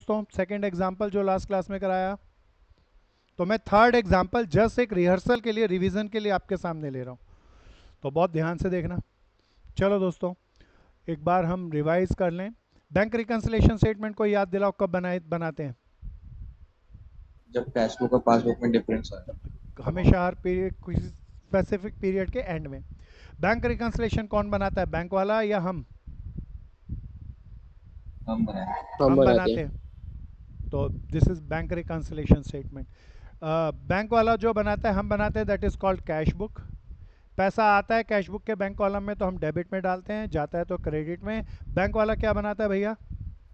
दोस्तों second example जो last class में कराया, तो मैं थर्ड एग्जांपल जस्ट एक रिहर्सल के लिए, रिवीजन के लिए आपके सामने ले रहा हूँ, तो बहुत ध्यान से देखना। चलो दोस्तों एक बार हम रिवाइज कर लें। बैंक रिकंसिलिएशन स्टेटमेंट को याद दिलाओ, कब बनाते हैं? जब कैश बुक और पासबुक में डिफरेंस आए, हमेशा हर पीरियड, किसी स्पेसिफिक पीरियड के एंड में। बैंक रिकंसिलिएशन कौन बनाता है, बैंक वाला या हम? हम बनाए। हम हम बनाते बनाते हैं। हैं। तो this is bank reconciliation statement. Bank वाला जो बनाता है, हम बनाते हैं, that is called cash book. पैसा आता है कैश बुक के बैंक कॉलम में तो हम डेबिट में डालते हैं, जाता है तो क्रेडिट में। बैंक वाला क्या बनाता है भैया?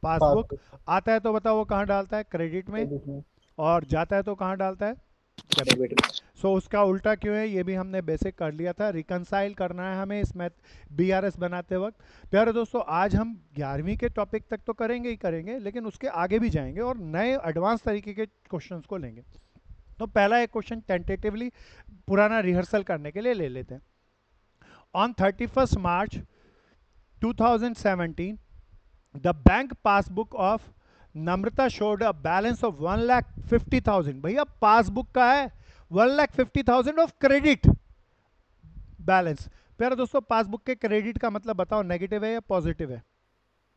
पासबुक। पासबुक आता है तो बताओ वो कहाँ डालता है? क्रेडिट में। क्रेडिट में, और जाता है तो कहाँ डालता है? डेबिट डेबिट में। में। सो उसका उल्टा क्यों है ये भी हमने बेसिक कर लिया था। रिकंसाइल करना है हमें इस मैथ बीआरएस बनाते वक्त। प्यारे दोस्तों आज हम 11वीं के टॉपिक तक तो करेंगे ही करेंगे, लेकिन उसके आगे भी जाएंगे और नए एडवांस तरीके के क्वेश्चंस को लेंगे। तो पहला एक क्वेश्चन टेंटेटिवली पुराना रिहर्सल करने के लिए ले लेते हैं। On 31st March 2017 the bank passbook of Namrata showed a balance of 1,50,000। भैया पासबुक का है 1,50,000 ऑफ क्रेडिट बैलेंस। प्यारे दोस्तों पासबुक के क्रेडिट का मतलब बताओ, नेगेटिव है या पॉजिटिव है?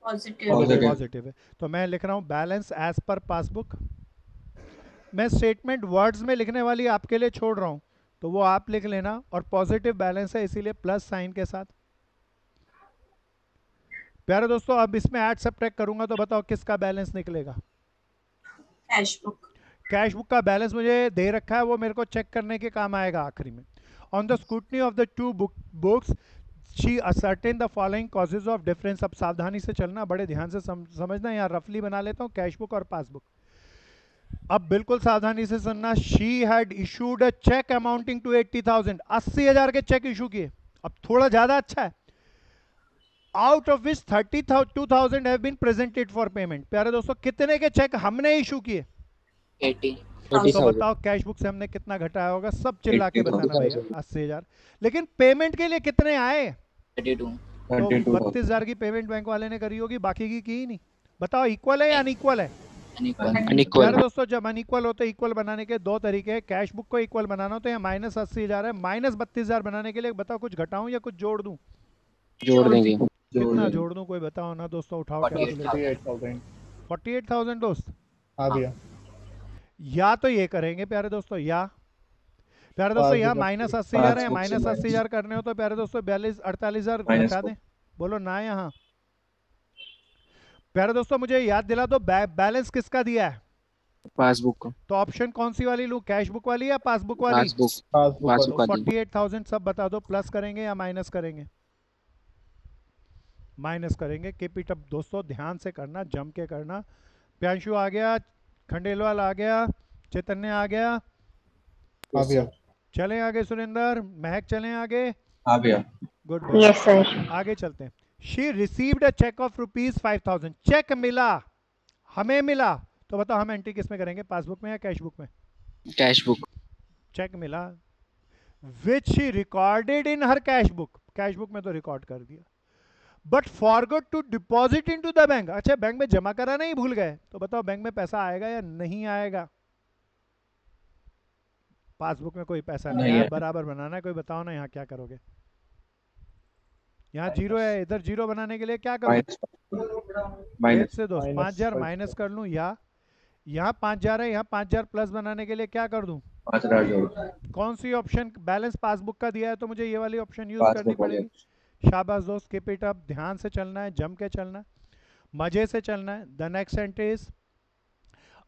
पॉजिटिव। पॉजिटिव है। तो मैं लिख रहा हूं बैलेंस एज पर पासबुक। मैं स्टेटमेंट वर्ड्स में लिखने वाली आपके लिए छोड़ रहा हूं, तो वो आप लिख लेना। और पॉजिटिव बैलेंस है इसीलिए प्लस साइन के साथ। प्यारे दोस्तों अब इसमें ऐड सब्ट्रैक्ट करूंगा तो बताओ किसका बैलेंस निकलेगा? Cash book. कैश बुक का बैलेंस मुझे दे रखा है, वो मेरे को चेक करने के काम आएगा आखिरी में। On the scrutiny of the two books she ascertain the following causes of difference. अब सावधानी से चलना, बड़े ध्यान से समझना। यहाँ रफली बना लेता हूँ कैश बुक और पासबुक। अब बिल्कुल सावधानी से सुनना। She had issued a cheque amounting to 80,000। 80,000 के चेक इशू किए। अब थोड़ा ज्यादा अच्छा है। Out of which 32,000 have been presented for payment. प्यारे दोस्तों कितने के चेक हमने इशू किए? 80 तो 80,000। बताओ कैश बुक से हमने कितना घटाया होगा? सब चिल्ला के 80,000। बताना भैया। 80,000। लेकिन पेमेंट के लिए कितने आए? 32 तो 32,000। 32,000 की पेमेंट बैंक वाले ने करी होगी, बाकी की ही नहीं। बताओ इक्वल है या अनइक्वल है? प्यारे अनइक्वल। दोस्तों जब अनइक्वल होते इक्वल बनाने के दो तरीके हैं। कैश बुक को इक्वल बनाना हो तो यहाँ माइनस 80,000 है, माइनस 32,000 बनाने के लिए बताओ कुछ घटाऊं या कुछ जोड़ दूं? जोड़ देंगे। कितना जोड़ दूं कोई बताओ ना दोस्तों, उठाओ कैलकुलेटर। 48,000। 48,000 दोस्त। हाँ भैया। या तो ये करेंगे प्यारे दोस्तों, या प्यारे दोस्तों यहाँ माइनस 80,000 है, पासबुक से माइनस 80,000 करने हो तो प्यारे दोस्तों 48,000 माइनस घटा को दें। बोलो ना यहाँ। प्यारे दोस्तों मुझे याद दिला दो बैलेंस किसका दिया है? पासबुक को। तो ऑप्शन कौन सी वाली लूं, कैश बुक वाली या पासबुक वाली? पासबुक। तो पासबुक वाली। 48,000 सब बता दो, प्लस करेंगे या माइनस करेंगे? माइनस करेंगे। कीप इट अप दोस्तों, ध्यान से करना, जम के करना। प्यांशु आ गया, खंडेलवाल आ गया, चैतन्य आ गया। हाँ भैया। चलें आगे सुरेंद्र, महक चलें आगे। हाँ भैया। गुड। Yes sir. आगे चलते हैं। She received a cheque of ₹5,000। Cheque मिला, हमें मिला। तो बताओ हम एंट्री किस में करेंगे, पासबुक में या कैश बुक में? Cash book. चेक मिला which she recorded in her cash book. Cash book में तो रिकॉर्ड कर दिया, but forgot to deposit into the bank. अच्छा बैंक में जमा करा नहीं, भूल गए। तो बताओ बैंक में पैसा आएगा या नहीं आएगा? पासबुक में कोई पैसा नहीं नहीं आया, है। बराबर बनाना है। कोई बताओ ना यहाँ क्या करोगे? यहाँ जीरो है, इधर जीरो बनाने के लिए क्या करूँ? माइनस वेट माइनस से दोस्त, 5,000 माइनस कर लूँ, या यहाँ 5,000 है, यहाँ 5,000 प्लस बनाने के लिए क्या कर दूँ? 5,000 जोड़। कौन सी ऑप्शन? बैलेंस पासबुक का दिया है तो मुझे ये वाली ऑप्शन यूज करनी पासबुक वाले। पड़ेगी। शाबाश दोस्त, कीप इट अप। ध्यान से चलना है, जम के चलना है, मजे से चलना है। The next sentence is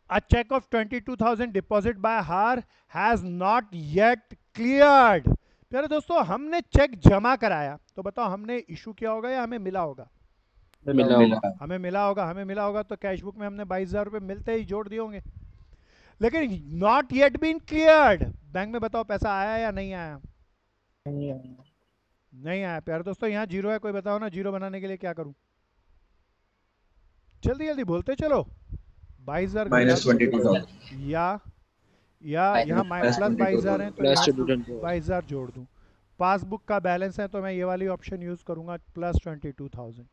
a cheque of 22,000 deposit by her has not yet cleared. प्यारे दोस्तों हमने चेक जमा कराया, तो बताओ हमने इशू किया होगा या हमें मिला होगा? मिला होगा। हमें मिला होगा। हमें मिला होगा तो कैश बुक में हमने 22,000 रुपये मिलते ही जोड़ दिए होंगे। लेकिन not yet been cleared, bank में बताओ पैसा आया या नहीं आया? नहीं आया। प्यारे दोस्तों यहाँ जीरो है, कोई बताओ ना जीरो बनाने के लिए क्या करूं? जल्दी जल्दी बोलते चलो। 22,000 माइनस 22,000। या यहाँ प्लस 22,000 है तो प्लस यहाँ 22,000। 22,000 जोड़ दूं। पासबुक का बैलेंस है तो मैं ये वाली ऑप्शन यूज करूंगा, plus 22,000।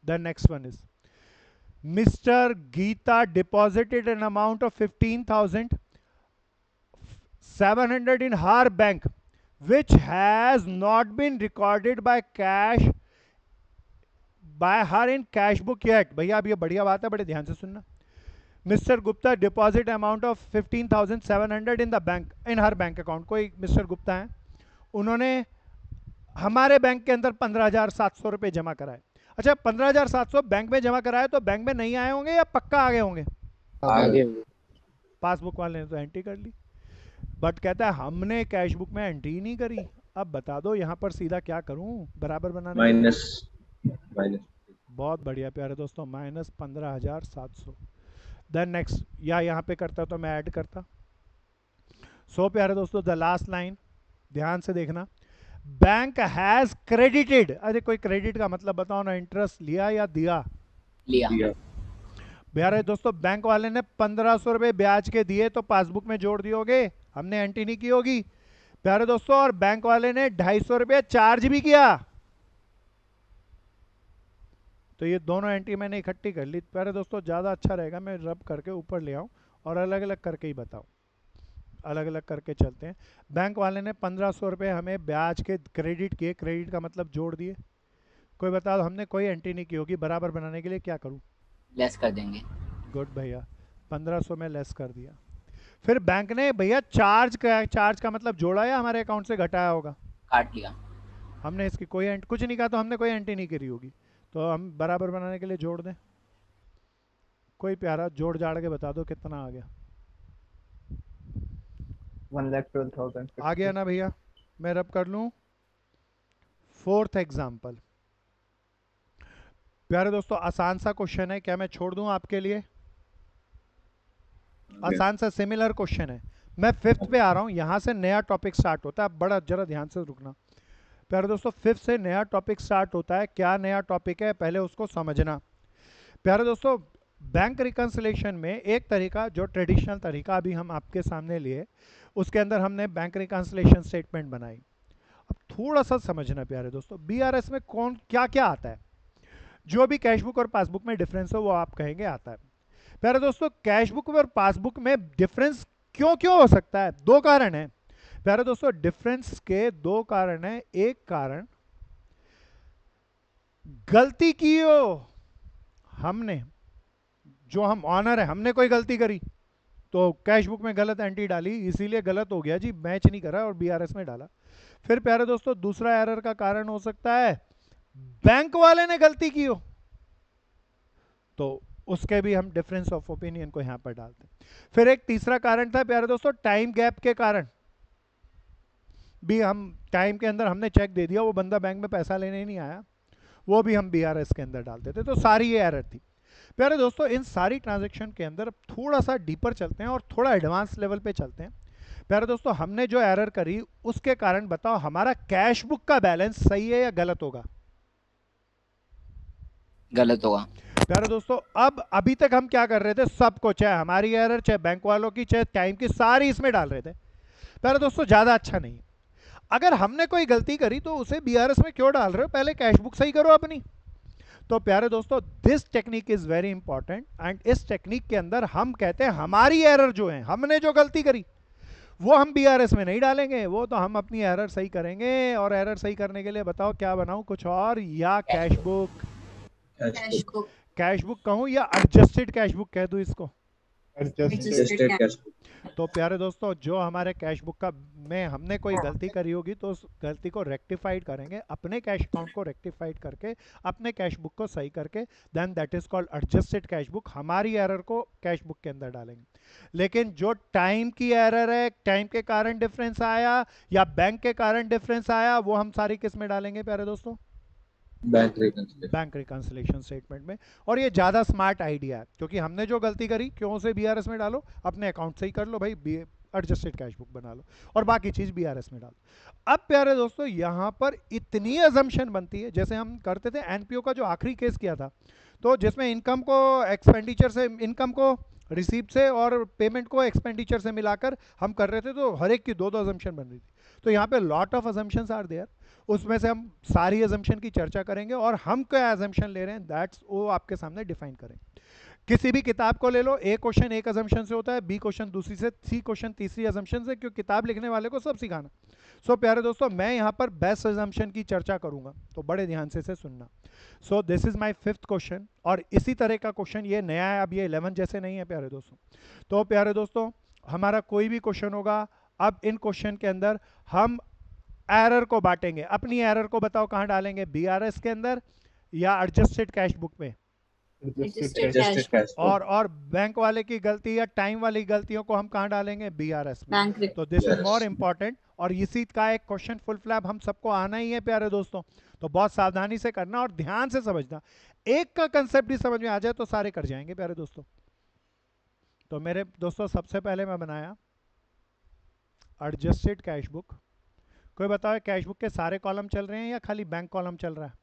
The next one is Mr. Geeta deposited an amount of 15,700 in her bank, which has not been recorded by her in cash book yet. भैया अब ये बढ़िया बात है, बड़े ध्यान से सुनना. Mr. Gupta deposit amount of 15,700 in the bank, in her bank account. कोई मिस्टर गुप्ता हैं, उन्होंने हमारे बैंक के अंदर 15,700 रुपये जमा कराए. अच्छा, 15,700 बैंक में जमा कराए तो बैंक में नहीं आए होंगे या पक्का आ गए होंगे? आगे पासबुक वाले ने तो एंट्री कर ली, बट कहता है हमने कैश बुक में एंट्री नहीं करी. अब बता दो यहाँ पर सीधा क्या करूं बराबर बनाने? माइनस. बहुत बढ़िया प्यारे दोस्तों, -15,700. देन नेक्स्ट, या यहाँ पे करता तो मैं ऐड करता. सो प्यारे दोस्तों, द लास्ट लाइन ध्यान से देखना. Bank has credited. अरे कोई क्रेडिट का मतलब बताओ ना, इंटरेस्ट लिया या दिया? लिया। प्यारे दोस्तों, बैंक वाले ने 1,500 रुपये ब्याज के दिए तो पासबुक में जोड़ दिए होगे, हमने एंट्री नहीं की होगी प्यारे दोस्तों. और बैंक वाले ने 250 रुपये चार्ज भी किया, तो ये दोनों एंट्री मैंने इकट्ठी कर ली. प्यारे दोस्तों, ज़्यादा अच्छा रहेगा मैं रब करके ऊपर ले आऊँ और अलग अलग करके ही बताऊँ. अलग अलग करके चलते हैं. बैंक वाले ने 1,500 रुपये हमें ब्याज के क्रेडिट किए, क्रेडिट का मतलब जोड़ दिए. कोई बता दो, हमने कोई एंट्री नहीं की होगी, बराबर बनाने के लिए क्या करूँ? लेस कर देंगे। गुड भैया, 1,500 में लेस कर दिया. फिर बैंक ने भैया चार्ज का मतलब जोड़ा या हमारे अकाउंट से घटाया होगा? काट लिया। हमने इसकी कोई कुछ नहीं कहा तो हमने कोई एंट्री नहीं करी होगी, तो हम बराबर बनाने के लिए जोड़ दें. कोई प्यारा जोड़ जाड़ के बता दो कितना आ गया? 1,12,000 आ गया ना भैया? मैं रब कर लूं. फोर्थ एग्जाम्पल प्यारे दोस्तों, आसान सा क्वेश्चन है, क्या मैं छोड़ दूं आपके लिए? आसान सा सिमिलर क्वेश्चन है. मैं फिफ्थ पे आ रहा हूं, यहां से नया टॉपिक स्टार्ट होता है. बड़ा जरा ध्यान से रुकना प्यारे दोस्तों, फिफ्थ से नया टॉपिक स्टार्ट होता है. क्या नया टॉपिक है पहले उसको समझना. प्यारे दोस्तों, बैंक रिकंसिलेशन में एक तरीका जो ट्रेडिशनल तरीका अभी हम आपके सामने लिए, उसके अंदर हमने बैंक रिकंसिलेशन स्टेटमेंट बनाई. अब थोड़ा सा समझना प्यारे दोस्तों, बीआरएस में कौन क्या क्या आता है. जो भी कैश बुक और पासबुक में डिफरेंस हो वो आप कहेंगे आता है. प्यारे दोस्तों, कैश बुक और पासबुक में डिफरेंस क्यों क्यों हो सकता है? दो कारण है प्यारे दोस्तों. डिफरेंस के दो कारण है. एक कारण गलती की हो हमने, जो हम ऑनर है, हमने कोई गलती करी तो कैश बुक में गलत एंट्री डाली, इसीलिए गलत हो गया जी, मैच नहीं करा और बीआरएस में डाला. फिर प्यारे दोस्तों, दूसरा एरर का कारण हो सकता है बैंक वाले ने गलती की हो, तो उसके भी हम डिफरेंस ऑफ ओपिनियन को यहां पर डालते हैं. फिर एक तीसरा कारण था प्यारे दोस्तों, टाइम गैप के कारण भी हम टाइम के अंदर हमने चेक दे दिया, वो बंदा बैंक में पैसा लेने ही नहीं आया, वो भी हम बीआरएस के अंदर डालते थे. तो सारी ये एरर थी प्यारे दोस्तों. इन सारी ट्रांजैक्शन के अंदर थोड़ा सा डीपर चलते हैं और थोड़ा एडवांस लेवल पे चलते हैं. प्यारे दोस्तों, हमने जो एरर करी उसके कारण बताओ हमारा कैश बुक का बैलेंस सही है या गलत होगा? गलत होगा। प्यारे दोस्तों, अब अभी तक हम क्या कर रहे थे, सबको, चाहे हमारी एरर, चाहे बैंक वालों की, चाहे टाइम की, सारी इसमें डाल रहे थे. प्यारे दोस्तों, ज्यादा अच्छा नहीं. अगर हमने कोई गलती करी तो उसे बीआरएस में क्यों डाल रहे हो? पहले कैश बुक सही करो अपनी. तो प्यारे दोस्तों, this technique is very important. And इस टेक्निक के अंदर हम कहते हैं हमारी एरर जो है, हमने जो गलती करी वो हम बीआरएस में नहीं डालेंगे, वो तो हम अपनी एरर सही करेंगे. और एरर सही करने के लिए बताओ क्या बनाऊं, कुछ और या cash book? Cash book. Cash book कहूं या एडजस्टेड कैश बुक कह दूं इसको? Adjusted cash book. तो प्यारे दोस्तों, जो हमारे कैश बुक का में हमने कोई गलती करी होगी तो उस गलती को रेक्टिफाइड करेंगे, अपने कैश अकाउंट को रेक्टिफाइड करके, अपने कैश बुक को सही करके, then that is called adjusted cash book. हमारी एरर को कैश बुक के अंदर डालेंगे. लेकिन जो टाइम की एरर है, टाइम के कारण डिफरेंस आया या बैंक के कारण डिफरेंस आया, वो हम सारी किस में डालेंगे प्यारे दोस्तों? Bank reconciliation. Bank reconciliation statement में. और ये ज़्यादा स्मार्ट आइडिया है, क्योंकि हमने जो गलती करी क्यों उसे बीआरएस में डालो, अपने अकाउंट से ही कर लो भाई, एडजस्टेड कैश बुक बना लो और बाकी चीज़ बीआरएस में डालो. अब प्यारे दोस्तों, यहाँ पर इतनी अजम्पशन बनती है, जैसे हम करते थे एनपीओ का जो आखिरी केस किया था, तो जिसमें इनकम को एक्सपेंडिचर से, इनकम को रिसीप्ट से और पेमेंट को एक्सपेंडिचर से मिलाकर हम कर रहे थे, तो हर एक की दो दो अजम्पशन बन रही थी. तो यहाँ पे lot of assumptions are there, उसमें से हम सारी अजम्पशन की चर्चा करेंगे और हम क्या अजम्पशन ले रहे हैं दैट्स वो आपके सामने डिफाइन करेंगे. किसी भी किताब को ले लो, ए क्वेश्चन एक अजम्पशन से होता है, बी क्वेश्चन दूसरी से, सी क्वेश्चन तीसरी अजम्पशन से, क्योंकि किताब लिखने वाले को सब सिखाना। सो प्यारे दोस्तों, मैं यहाँ पर बेस्ट अजम्पशन की चर्चा करूंगा, तो बड़े ध्यान से इसे सुनना। So this is my fifth question, और इसी तरह का क्वेश्चन ये नया है, अब ये 11 जैसे नहीं है प्यारे दोस्तों। तो प्यारे दोस्तों, हमारा कोई भी क्वेश्चन होगा, अब इन क्वेश्चन के अंदर हम एरर को बांटेंगे। अपनी एरर को बताओ कहाँ डालेंगे, बीआरएस के अंदर या एडजस्टेड कैश बुक में, Adjusted Adjusted cash cash flow. और बैंक वाले की गलती या टाइम वाली गलतियों को हम कहाँ डालेंगे, बीआरएस में। bank तो this is Yes. More important, और इसी का एक क्वेश्चन फुल फ्लैप हम सबको आना ही है प्यारे दोस्तों। तो बहुत सावधानी से करना और ध्यान से समझना, एक का कंसेप्ट भी समझ में आ जाए तो सारे कर जाएंगे प्यारे दोस्तों। तो मेरे दोस्तों, सबसे पहले मैं बनाया एडजस्टेड कैश बुक। कोई बताओ कैश बुक के सारे कॉलम चल रहे हैं या खाली बैंक कॉलम चल रहा है?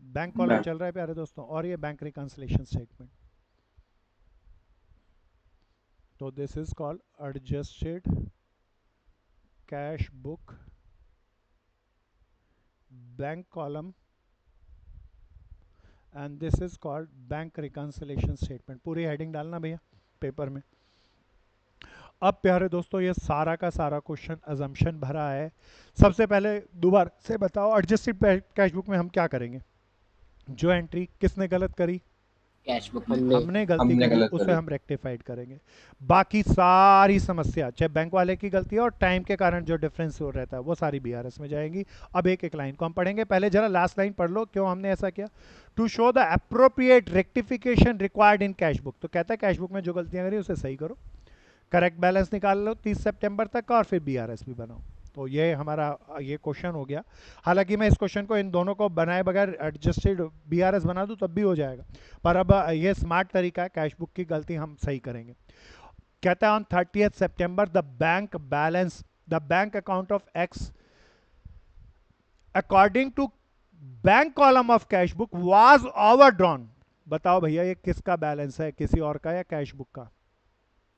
Bank column bank. चल रहा है प्यारे दोस्तों, और ये बैंक रिकंसिलिएशन स्टेटमेंट। तो this is called adjusted cash book, bank column, and this is called bank reconciliation statement. पूरी हेडिंग डालना भैया पेपर में। अब प्यारे दोस्तों, ये सारा का सारा क्वेश्चन अजम्पशन भरा है। सबसे पहले दोबारा से बताओ, एडजस्टेड कैश बुक में हम क्या करेंगे? जो एंट्री किसने गलत करी, कैश बुक में हमने गलती हमने करी, गलत उसे करी। हम रेक्टिफाइड करेंगे। बाकी सारी समस्या, चाहे बैंक वाले की गलती है और टाइम के कारण जो डिफरेंस हो रहता है, वो सारी बीआरएस में जाएंगी। अब एक एक लाइन को हम पढ़ेंगे। पहले जरा लास्ट लाइन पढ़ लो, क्यों हमने ऐसा किया। To show the appropriate rectification required in cash book. तो कहता है कैश बुक में जो गलतियां करी उसे सही करो, करेक्ट बैलेंस निकाल लो 30 सितंबर तक का, और फिर बीआरएस भी बनाओ। तो ये हमारा ये क्वेश्चन हो गया। हालांकि मैं इस क्वेश्चन को इन दोनों को बनाए बगैर एडजस्टेड बीआरएस बना दूं तब भी हो जाएगा, पर अब ये स्मार्ट तरीका है, कैश बुक की गलती हम सही करेंगे। कहता है ऑन 30th सितंबर the bank balance, the bank account of X according to bank column of cash book was overdrawn. बताओ भैया, ये किसका बैलेंस है, किसी और का या कैश बुक का?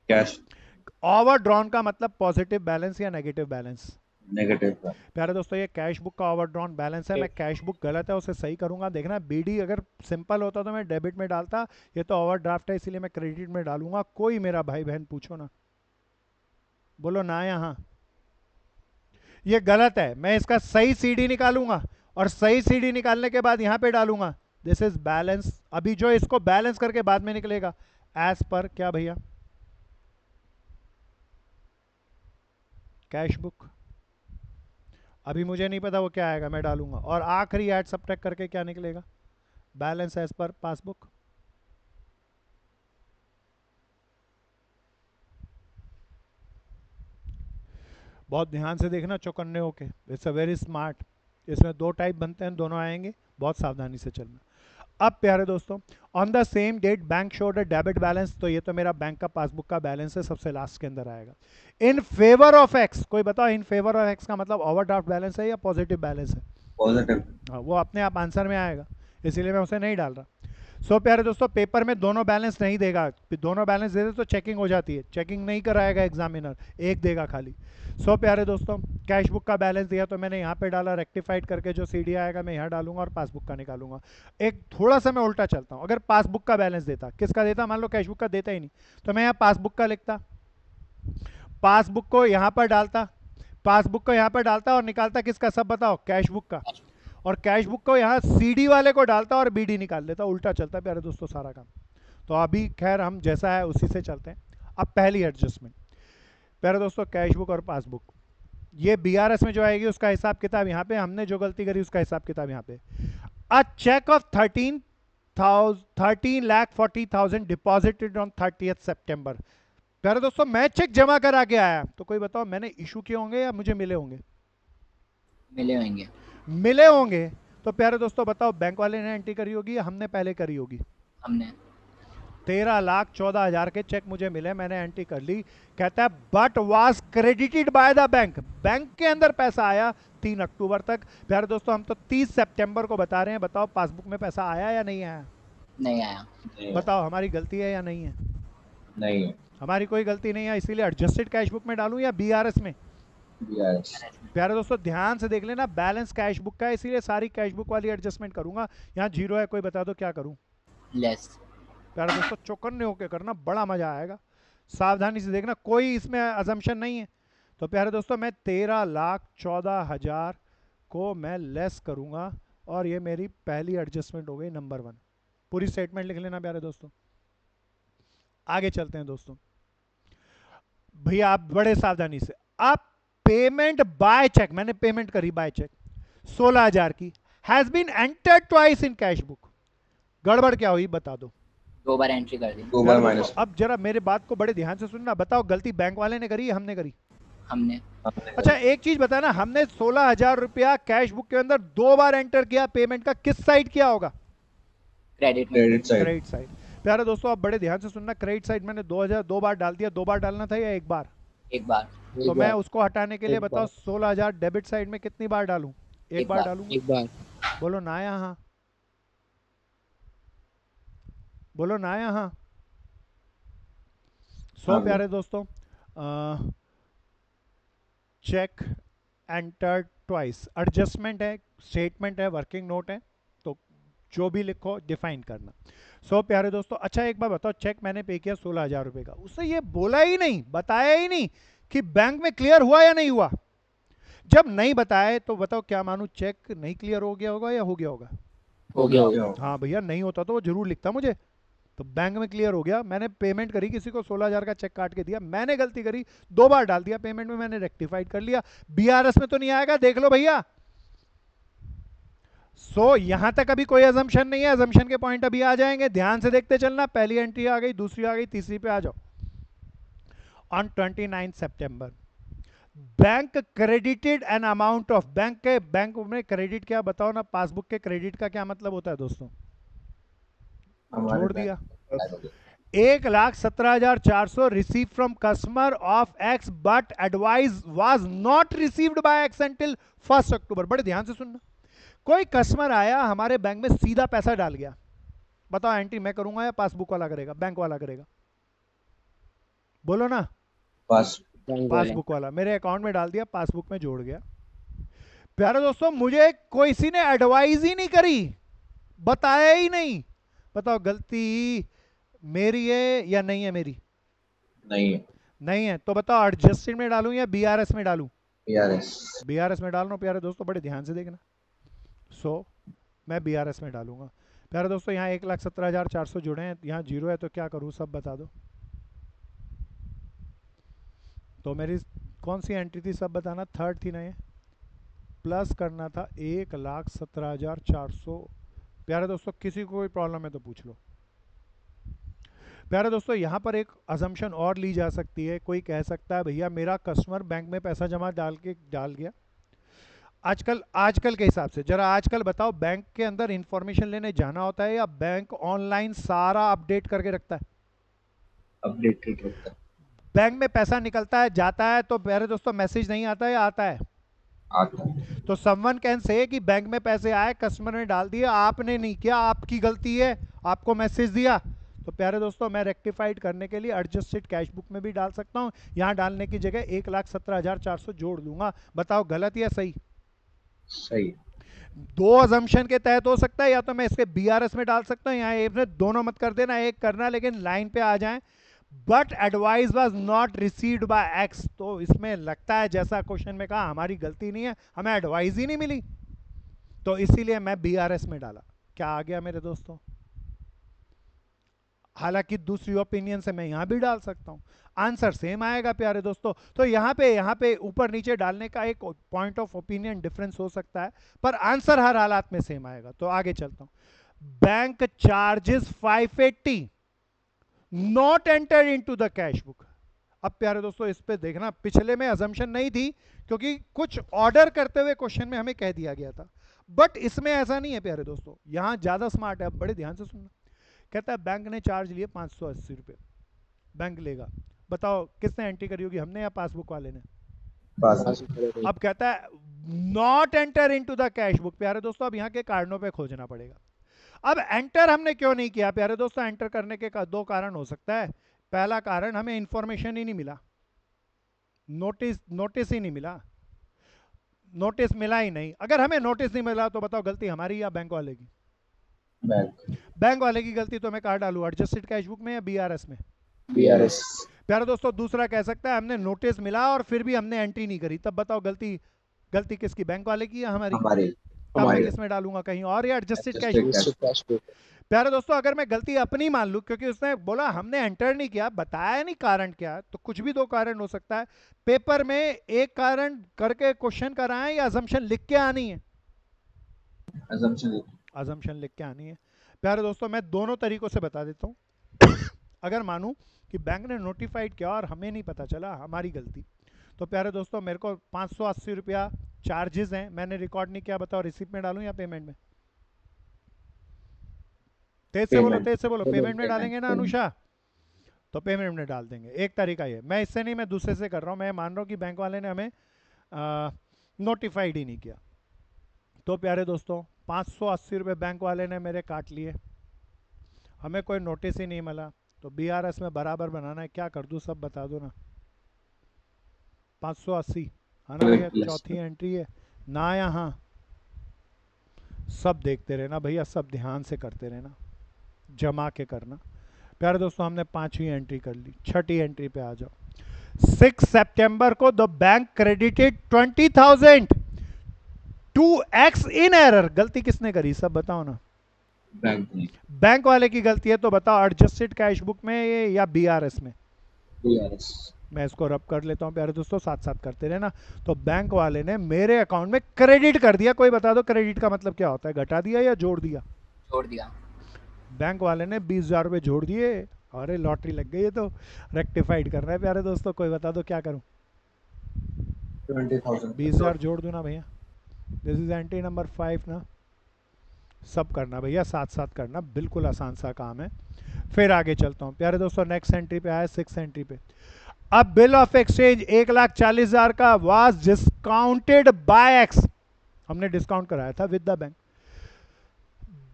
कैश ओवरड्रॉन का मतलब पॉजिटिव बैलेंस या नेगेटिव बैलेंस? नेगेटिव। प्यारे दोस्तों, ये कैश बुक का ओवरड्रॉन बैलेंस है। मैं कैश बुक गलत है उसे सही करूंगा। देखना, बीडी अगर सिंपल होता तो मैं डेबिट में डालता, ये तो ओवरड्राफ्ट है इसीलिए मैं क्रेडिट में डालूंगा। कोई मेरा भाई बहन पूछो ना, बोलो ना यहाँ, ये गलत है। मैं इसका सही सीडी निकालूंगा और सही सीडी निकालने के बाद यहाँ पे डालूंगा दिस इज बैलेंस। अभी जो इसको बैलेंस करके बाद में निकलेगा एज पर क्या भैया, कैश बुक। अभी मुझे नहीं पता वो क्या आएगा, मैं डालूंगा, और आखिरी ऐड सबट्रैक्ट करके क्या निकलेगा, बैलेंस एज पर पासबुक। बहुत ध्यान से देखना चौकन्ने होके, इट्स अ वेरी स्मार्ट। इसमें दो टाइप बनते हैं, दोनों आएंगे, बहुत सावधानी से चलना। अब प्यारे दोस्तों, on the same date bank showed a debit balance. तो ये तो मेरा बैंक का पासबुक का बैलेंस है, सबसे लास्ट के अंदर आएगा। इन फेवर ऑफ एक्स, कोई बताओ इन फेवर ऑफ एक्स का मतलब ओवरड्राफ्ट बैलेंस है या पॉजिटिव बैलेंस है? पॉजिटिव। हाँ, वो अपने आप आंसर में आएगा, इसीलिए मैं उसे नहीं डाल रहा। सो प्यारे दोस्तों, पेपर में दोनों बैलेंस नहीं देगा, दोनों बैलेंस दे दे तो चेकिंग हो जाती है, चेकिंग नहीं कराएगा एग्जामिनर, एक देगा खाली। सो प्यारे दोस्तों, कैश बुक का बैलेंस दिया तो मैंने यहाँ पे डाला, रेक्टिफाइड करके जो सीडी आएगा मैं यहाँ डालूंगा और पासबुक का निकालूंगा। एक थोड़ा सा मैं उल्टा चलता हूँ, अगर पासबुक का बैलेंस देता, किसका देता, मान लो कैश बुक का देता ही नहीं, तो मैं यहाँ पासबुक का लिखता, पासबुक को यहाँ पर डालता, पासबुक को यहाँ पर डालता और निकालता किसका, सब बताओ, कैश बुक का, और कैश बुक को यहाँ सीडी वाले को डालता और बीडी निकाल लेता। उल्टा चलता है प्यारे दोस्तों सारा काम। तो अभी खैर हम जैसा है उसी से चलते हैं। अब पहली एडजस्टमेंट प्यारे दोस्तों, कैश बुक और पासबुक, ये बीआरएस में जो आएगी उसका हिसाब किताब यहाँ पे, हमने जो गलती करी उसका हिसाब किताब यहाँ पे। A cheque of 13,40,000 deposited on 30th September. प्यारे दोस्तों, मैं चेक जमा करा के आया, तो कोई बताओ मैंने इशू किए होंगे या मुझे मिले होंगे? मिले होंगे। मिले होंगे। तो प्यारे दोस्तों बताओ, बैंक वाले ने एंट्री करी होगी या हमने पहले करी होगी? हमने 13,14,000 के चेक मुझे मिले, मैंने एंट्री कर ली। कहता है but was credited by the bank, bank के अंदर पैसा आया 3 अक्टूबर तक। प्यारे दोस्तों, हम तो 30 सितंबर को बता रहे हैं, बताओ पासबुक में पैसा आया या नहीं आया? नहीं आया। बताओ हमारी गलती है या नहीं है? नहीं है। हमारी कोई गलती नहीं है, इसीलिए एडजस्टेड कैश बुक में डालूं या बीआरएस में? बीआरएस। प्यारे दोस्तों ध्यान से देख लेना, बैलेंस कैश बुक का है इसीलिए सारी कैश बुक वाली एडजस्टमेंट करूंगा। यहाँ जीरो है, कोई बता दो क्या करूं? लेस। प्यारे दोस्तों चौकन्ने होके करना, बड़ा मजा आएगा। सावधानी से देखना, कोई इसमें अजम्पशन नहीं है। तो प्यारे दोस्तों मैं 13,14,000 को मैं लेस करूंगा, और ये मेरी पहली एडजस्टमेंट हो गई, नंबर 1। पूरी स्टेटमेंट लिख लेना प्यारे दोस्तों। आगे चलते हैं दोस्तों। भैया आप बड़े सावधानी से, आप पेमेंट बाय चेक, मैंने पेमेंट करी बाय चेक 16,000 की, has been entered twice in cash book. गड़बड़ क्या हुई बता दो। 2 बार एंट्री कर दी 2 बार माइनस। अब जरा मेरे बात को बड़े ध्यान से सुनना, बताओ गलती बैंक वाले ने करी या हमने करी? हमने। अच्छा एक चीज बताना, हमने 16,000 रुपया कैश बुक के अंदर 2 बार एंटर किया, पेमेंट का किस साइड किया होगा? क्रेडिट में। Credit side. Credit side. प्यारे दोस्तों आप बड़े ध्यान से सुनना, क्रेडिट साइड मैंने 2,000 2 बार डाल दिया, 2 बार डालना था या 1 बार? 1 बार। तो मैं उसको हटाने के लिए बताओ 16,000 डेबिट साइड में कितनी बार डालूं? 1 बार डालूंगा। 1 बार। बोलो ना यहाँ, बोलो ना यहाँ। हाँ, प्यारे दोस्तों चेक एंटर ट्वाइस, एडजस्टमेंट है, स्टेटमेंट है, वर्किंग नोट है, तो जो भी लिखो डिफाइन करना। प्यारे दोस्तों अच्छा एक बार बताओ, चेक मैंने पे किया 16,000 रुपए का, उसने ये बोला ही नहीं, बताया ही नहीं कि बैंक में क्लियर हुआ या नहीं हुआ। जब नहीं बताए तो बताओ क्या मानू, चेक नहीं क्लियर हो गया होगा या हो गया होगा? हो गया। हाँ भैया, नहीं होता तो वो जरूर लिखता मुझे। तो बैंक में क्लियर हो गया, मैंने पेमेंट करी, किसी को 16,000 का चेक काट के दिया, मैंने गलती करी, 2 बार डाल दिया पेमेंट में, मैंने रेक्टिफाइड कर लिया, बीआरएस में तो नहीं आएगा, देख लो भैया। यहां तक अभी कोई अजम्पशन नहीं है, अजम्पशन के पॉइंट अभी आ जाएंगे, ध्यान से देखते चलना। पहली एंट्री आ गई, दूसरी आ गई, तीसरी पे आ जाओ। On 29 September bank credited an amount of, bank में क्रेडिट क्या बताओ ना, पासबुक के क्रेडिट का क्या मतलब होता है दोस्तों? जोड़ दिया। 1,17,400 receive from customer of x but advice was not received by x until 1 अक्टूबर। बड़े ध्यान से सुनना, कोई कस्टमर आया हमारे बैंक में, सीधा पैसा डाल गया, बताओ एंट्री मैं करूंगा या पासबुक वाला करेगा, बैंक वाला करेगा? बोलो ना। पासबुक वाला मेरे अकाउंट में डाल दिया, पासबुक में जोड़ गया। प्यारे दोस्तों मुझे कोई किसी ने एडवाइस ही नहीं करी, बताया ही नहीं, बताओ गलती मेरी है या नहीं है? मेरी नहीं है। नहीं है तो बताओ एडजस्टेड में डालूं या बीआरएस में डालूं? बीआरएस। बीआरएस में डाल रहा हूं प्यारे दोस्तों, बड़े ध्यान से देखना। मैं बीआरएस में डालूंगा। प्यारे दोस्तों यहाँ 1,17,400 जुड़े हैं, यहाँ 0 है, तो क्या करूँ सब बता दो। तो मेरी कौन सी एंट्री थी सब बताना, 3rd थी ना ये, प्लस करना था 1,17,400। प्यारे दोस्तों किसी को कोई प्रॉब्लम है तो पूछ लो। प्यारे दोस्तों यहाँ पर एक अजम्पशन और ली जा सकती है, कोई कह सकता है भैया मेरा कस्टमर बैंक में पैसा जमा डाल गया, आजकल के हिसाब से जरा आजकल बताओ, बैंक के अंदर इंफॉर्मेशन लेने जाना होता है या बैंक ऑनलाइन सारा अपडेट करके रखता है? अपडेटेड रखता है। बैंक में पैसा निकलता है जाता है तो प्यारे दोस्तों मैसेज नहीं आता है या आता है? आता है। तो समवन कैन से कि बैंक में पैसे आए, कस्टमर ने डाल दिए, आपने नहीं किया, आपकी गलती है, आपको मैसेज दिया। तो प्यारे दोस्तों मैं रेक्टिफाइड करने के लिए एडजस्टेड कैश बुक में भी डाल सकता हूं, यहां डालने की जगह 1,17,400 जोड़ दूंगा। बताओ गलत या सही? सही। 2 अजम्पशन के तहत हो सकता है, या तो मैं इसके बीआरएस में डाल सकता हूं, यहाँ एक दोनों मत कर देना, एक करना लेकिन लाइन पे आ जाए। But advice was not received by x, तो इसमें लगता है जैसा क्वेश्चन में कहा हमारी गलती नहीं है, हमें एडवाइस ही नहीं मिली, तो इसीलिए मैं बीआरएस में डाला। क्या आ गया मेरे दोस्तों? हालांकि दूसरी ओपिनियन से मैं यहां भी डाल सकता हूं, आंसर सेम आएगा प्यारे दोस्तों। तो यहाँ पे ऊपर नीचे डालने का एक पॉइंट ऑफ ओपिनियन डिफरेंस हो सकता है, पर आंसर हर हालात में सेम आएगा। तो आगे चलता हूं। Bank charges 580 not enter into the cash book. अब प्यारे दोस्तों इस पे देखना, पिछले में अजम्पशन नहीं थी क्योंकि कुछ ऑर्डर करते हुए क्वेश्चन में हमें कह दिया गया था, बट इसमें ऐसा नहीं है प्यारे दोस्तों, यहां ज्यादा स्मार्ट है। अब बड़े ध्यान से सुनना, कहता है बैंक ने चार्ज लिए 580 रुपये, बैंक लेगा, बताओ किसने एंट्री करी होगी, हमने या पासबुक वाले ने? अब कहता है not enter into the cash book. प्यारे दोस्तों अब यहाँ के कारणों पे खोजना पड़ेगा। अब एंटर हमने क्यों नहीं किया प्यारे दोस्तों? एंटर करने के 2 कारण हो सकता है। पहला कारण हमें इंफॉर्मेशन ही नहीं मिला, नोटिस ही नहीं मिला, नोटिस मिला ही नहीं। अगर हमें नोटिस नहीं मिला तो बताओ गलती हमारी या बैंक वाले की? बैंक बैंक वाले की गलती तो मैं कहाँ डालूँ, एडजस्टेड कैश बुक में या बीआरएस में? BRS प्यारे दोस्तों दूसरा कह सकता है हमने नोटिस मिला और फिर भी हमने एंट्री नहीं करी, तब बताओ गलती गलती किसकी, बैंक वाले की या हमारी? हमारे तब मैं हमारे किस में डालूंगा, कहीं और या adjusted cash adjusted book? cash cash book. प्यारे दोस्तों अगर मैं गलती अपनी मान लूं, क्योंकि उसने बोला हमने एंटर नहीं किया, बताया नहीं कारण क्या, तो कुछ भी दो कारण हो सकता है। पेपर में एक कारण करके क्वेश्चन कराएं या अजम्पशन लिख के आनी है? assumption अजम्पशन लिख के आनी है। प्यारे दोस्तों मैं दोनों तरीकों से बता देता हूँ। अगर मानूं कि बैंक ने नोटिफाइड किया और हमें नहीं पता चला, हमारी गलती, तो प्यारे दोस्तों मेरे को 580 रुपया चार्जेस हैं, मैंने रिकॉर्ड नहीं किया, बताओ रिसिप्ट में डालूं या पेमेंट में? तेज से बोलो, payment तेज से बोलो। पेमेंट में payment डालेंगे ना payment अनुषा? तो पेमेंट में डाल देंगे। एक तरीका ये, मैं इससे नहीं, मैं दूसरे से कर रहा हूँ। मैं मान रहा हूँ कि बैंक वाले ने हमें नोटिफाइड ही नहीं किया, तो प्यारे दोस्तों 580 रुपये बैंक वाले ने मेरे काट लिए, हमें कोई नोटिस ही नहीं मिला, तो बीआरएस में बराबर बनाना है, क्या कर दूँ सब बता दो ना। 580 है ना भैया, plus चौथी एंट्री है ना, यहाँ सब देखते रहना भैया, सब ध्यान से करते रहना, जमा के करना। प्यारे दोस्तों हमने पांचवी एंट्री कर ली, छठी एंट्री पे आ जाओ। 6 सितंबर को the bank credited 20,000 to X in error. गलती किसने करी सब बताओ ना। बैंक में बैंक वाले की गलती है, तो बताओ एडजस्टेड कैश बुक में या बीआरएस में? BRS मैं इसको रब कर लेता हूं प्यारे दोस्तों, साथ साथ करते रहना। तो बैंक वाले ने मेरे अकाउंट में क्रेडिट कर दिया। कोई बता दो क्रेडिट का मतलब क्या होता है, घटा दिया या जोड़ दिया? छोड़ दिया। बैंक वाले ने 20,000 रुपये जोड़ दिए। अरे लॉटरी लग गई है, तो रेक्टिफाइड करना है प्यारे दोस्तों, कोई बता दो क्या करूं? 20,000 20,000 जोड़ दूं ना भैया? दिस इज एंट्री नंबर 5 ना। सब करना भैया, साथ साथ करना, बिल्कुल आसान सा काम है। फिर आगे चलता हूँ प्यारे दोस्तों, नेक्स्ट एंट्री पे आया 6 एंट्री पे। अब बिल ऑफ एक्सचेंज 1,40,000 का वाज डिस्काउंटेड बाय एक्स, हमने डिस्काउंट कराया था विद द बैंक।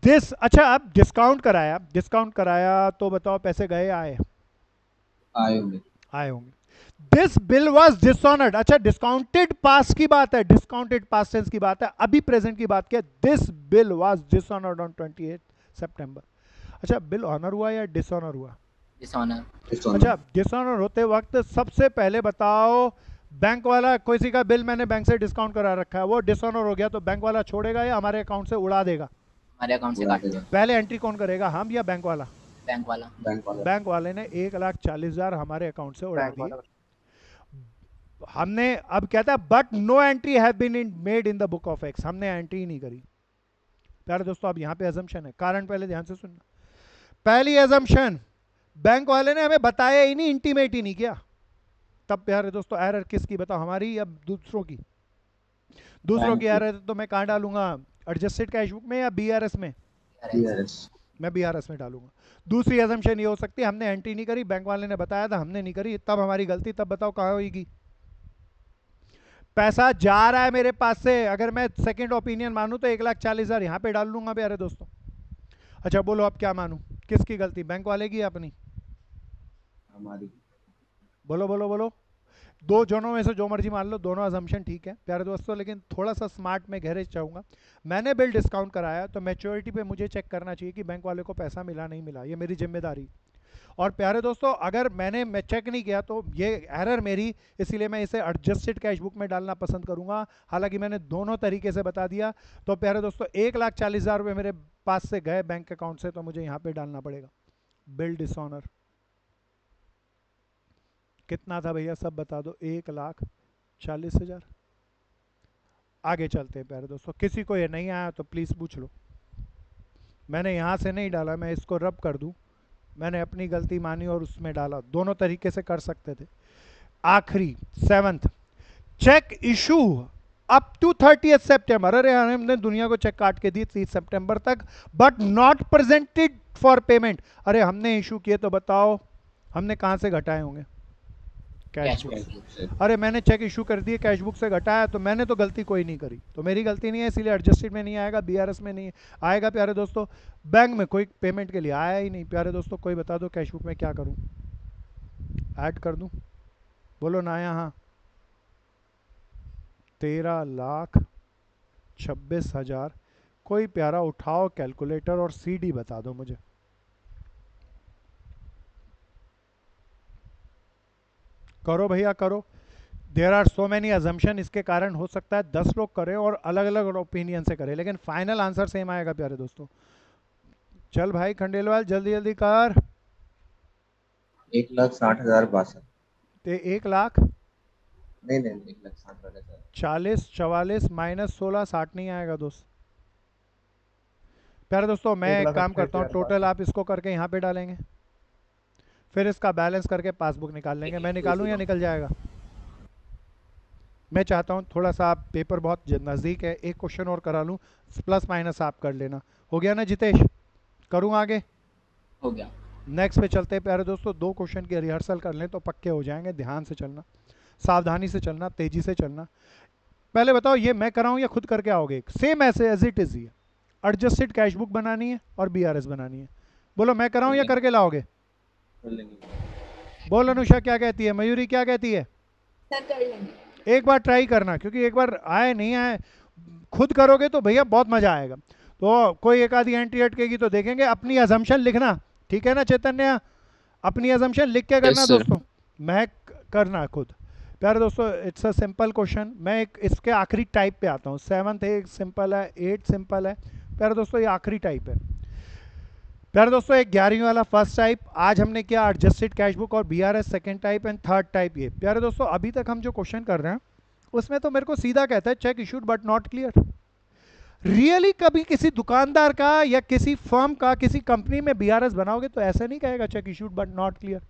दिस, अच्छा अब डिस्काउंट कराया तो बताओ पैसे गए आए? आए होंगे आए होंगे। दिस बिल वाज डिसऑनर्ड, अच्छा डिस्काउंटेड पास की बात है, डिस्काउंटेड पास्ट टेंस की बात है, अभी प्रेजेंट की बात क्या? This bill was dishonoured on 28 सितंबर। अच्छा बिल ऑनर हुआ या डिसऑनर हुआ? डिसऑनर। अच्छा डिसऑनर होते वक्त सबसे पहले बताओ, बैंक वाला किसी का बिल मैंने बैंक से डिस्काउंट करा रखा है, वो डिसऑनर हो गया, तो बैंक वाला छोड़ेगा या हमारे अकाउंट से उड़ा देगा? हमारे अकाउंट से उड़ा काट देगा। दिया। पहले एंट्री कौन करेगा, हम या बैंक वाला? बैंक वाला। बैंक वाला बैंक वाले ने 1,40,000 हमारे अकाउंट से उड़ा बैंक दिए। वाला। हमने अब कहता है but no entry have been made in the book of X, हमने एंट्री नहीं करी। प्यारे दोस्तों अब यहाँ पे अजम्पशन है, कारण पहले ध्यान से सुनना। पहली अजम्पशन, बैंक वाले ने हमें बताया ही नहीं, इंटीमेट ही नहीं किया। तब प्यारे दोस्तों एरर किसकी बताओ, हमारी या दूसरों की? दूसरों बैंक की की। एरर तो मैं कहाँ डालूंगा, एडजस्टेड कैश बुक में या बीआरएस में? BRS मैं बीआरएस में डालूंगा। दूसरी अजम्पशन ये हो सकती है हमने एंट्री नहीं करी, बैंक वाले ने बताया था हमने नहीं करी, तब हमारी गलती, तब बताओ कहाँ होगी? पैसा जा रहा है मेरे पास से, अगर मैं सेकंड ओपिनियन मानूं तो 1,40,000 यहाँ पे डाल लूंगा प्यारे दोस्तों। अच्छा बोलो अब क्या मानूं, किसकी गलती, बैंक वाले की या अपनी? हमारी बोलो बोलो बोलो। दो जनों में से जो मर्जी मान लो, दोनों अजम्पशन ठीक है प्यारे दोस्तों, लेकिन थोड़ा सा स्मार्ट में गहरे चाहूँगा। मैंने बिल डिस्काउंट कराया तो मैच्योरिटी पे मुझे चेक करना चाहिए कि बैंक वाले को पैसा मिला नहीं मिला, ये मेरी जिम्मेदारी। और प्यारे दोस्तों अगर मैं चेक नहीं किया तो ये एरर मेरी, इसीलिए मैं इसे एडजस्टेड कैश बुक में डालना पसंद करूंगा। हालांकि मैंने दोनों तरीके से बता दिया। तो प्यारे दोस्तों 1,40,000 रुपये मेरे पास से गए बैंक अकाउंट से, तो मुझे यहाँ पे डालना पड़ेगा बिल डिसऑनर। कितना था भैया सब बता दो, 1,40,000। आगे चलते हैं प्यारे दोस्तों, किसी को ये नहीं आया तो प्लीज़ पूछ लो। मैंने यहाँ से नहीं डाला, मैं इसको रब कर दूँ, मैंने अपनी गलती मानी और उसमें डाला, दोनों तरीके से कर सकते थे। आखिरी 7th, cheque issue up to 30 सितंबर। अरे हमने दुनिया को चेक काट के दी 30 सितंबर तक, but not presented for payment. अरे हमने इशू किए तो बताओ हमने कहाँ से घटाए होंगे, कैश बुक से। अरे मैंने चेक इशू कर दिए, कैश बुक से घटाया, तो मैंने तो गलती कोई नहीं करी, तो मेरी गलती नहीं है, इसीलिए एडजस्टेड में नहीं आएगा, बीआरएस में नहीं आएगा प्यारे दोस्तों। बैंक में कोई पेमेंट के लिए आया ही नहीं प्यारे दोस्तों, कोई बता दो कैश बुक में क्या करूं, ऐड कर दूं? बोलो ना यहाँ। 13,26,000 कोई प्यारा उठाओ कैलकुलेटर और सीडी बता दो मुझे। करो भैया करो। There are so many assumption, इसके कारण हो सकता है 10 लोग करें और अलग अलग ओपिनियन से करें, लेकिन फाइनल आंसर सेम आएगा प्यारे दोस्तों। चल भाई खंडेलवाल जल्दी जल्दी कर। 1,60,62। ते 1 लाख नहीं नहीं, 1,60,62। 40 44 माइनस 16 60 नहीं आएगा दोस्त। प्यारे दोस्तों मैं एक काम करता हूँ, टोटल आप इसको करके यहाँ पे डालेंगे, फिर इसका बैलेंस करके पासबुक निकाल लेंगे। मैं निकालूं या निकल जाएगा? मैं चाहता हूँ थोड़ा सा, आप पेपर बहुत नज़दीक है, एक क्वेश्चन और करा लूँ, प्लस माइनस आप कर लेना। हो गया ना जितेश? करूँ आगे? हो गया। नेक्स्ट पे चलते हैं प्यारे दोस्तों। 2 क्वेश्चन की रिहर्सल कर लें तो पक्के हो जाएंगे। ध्यान से चलना, सावधानी से चलना, तेजी से चलना। पहले बताओ ये मैं कराऊँ या खुद करके आओगे? सेम ऐसे एज इट इज़ ही है। एडजस्टेड कैश बुक बनानी है और बीआरएस बनानी है। बोलो मैं कराऊँ या करके लाओगे? कर लेंगे। बोल अनुषा क्या कहती है, मयूरी क्या कहती है? सर कर लेंगे। एक बार ट्राई करना, क्योंकि एक बार आए नहीं आए, खुद करोगे तो भैया बहुत मजा आएगा। तो कोई एक आधी एंट्री अटकेगी तो देखेंगे। अपनी अजम्पशन लिखना, ठीक है ना चैतन्य? अपनी अजम्पशन लिख के करना दोस्तों, मैं करना खुद। प्यारे दोस्तों इट्स अ सिंपल क्वेश्चन। मैं एक इसके आखिरी टाइप पे आता हूँ। 7th एक सिंपल है, 8 सिंपल है। प्यारे दोस्तों ये आखिरी टाइप है। प्यारे दोस्तों एक 11वीं वाला फर्स्ट टाइप, आज हमने किया एडजस्टेड कैश बुक और BRS second type and third type. ये प्यारे दोस्तों अभी तक हम जो क्वेश्चन कर रहे हैं उसमें तो मेरे को सीधा कहता है check issued but not clear. Really कभी किसी दुकानदार का या किसी फर्म का किसी कंपनी में बीआरएस बनाओगे तो ऐसा नहीं कहेगा cheque issued but not clear,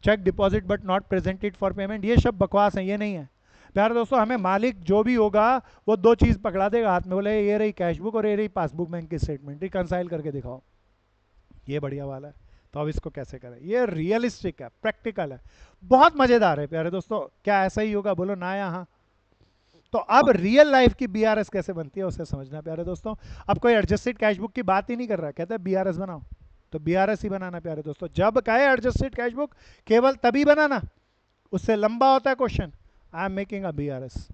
cheque deposit but not presented for payment. ये सब बकवास है, ये नहीं है। प्यारे दोस्तों हमें मालिक जो भी होगा वो 2 चीज़ पकड़ा देगा हाथ में, बोले ये रही कैश बुक और ये रही पासबुक बैंक की स्टेटमेंट, रिकनसाइल करके दिखाओ। ये बढ़िया वाला है। तो अब इसको कैसे करें? ये रियलिस्टिक है, प्रैक्टिकल है, बहुत मजेदार है प्यारे दोस्तों। क्या ऐसा ही होगा? बोलो ना यहाँ। तो अब रियल लाइफ की बीआरएस कैसे बनती है उसे समझना प्यारे दोस्तों। अब कोई एडजस्टेड कैश बुक की बात ही नहीं कर रहा, कहता है बीआरएस बनाओ, तो बीआरएस ही बनाना प्यारे दोस्तों। जब कहे एडजस्टेड कैश बुक केवल तभी बनाना, उससे लंबा होता है question. I am making a BRS.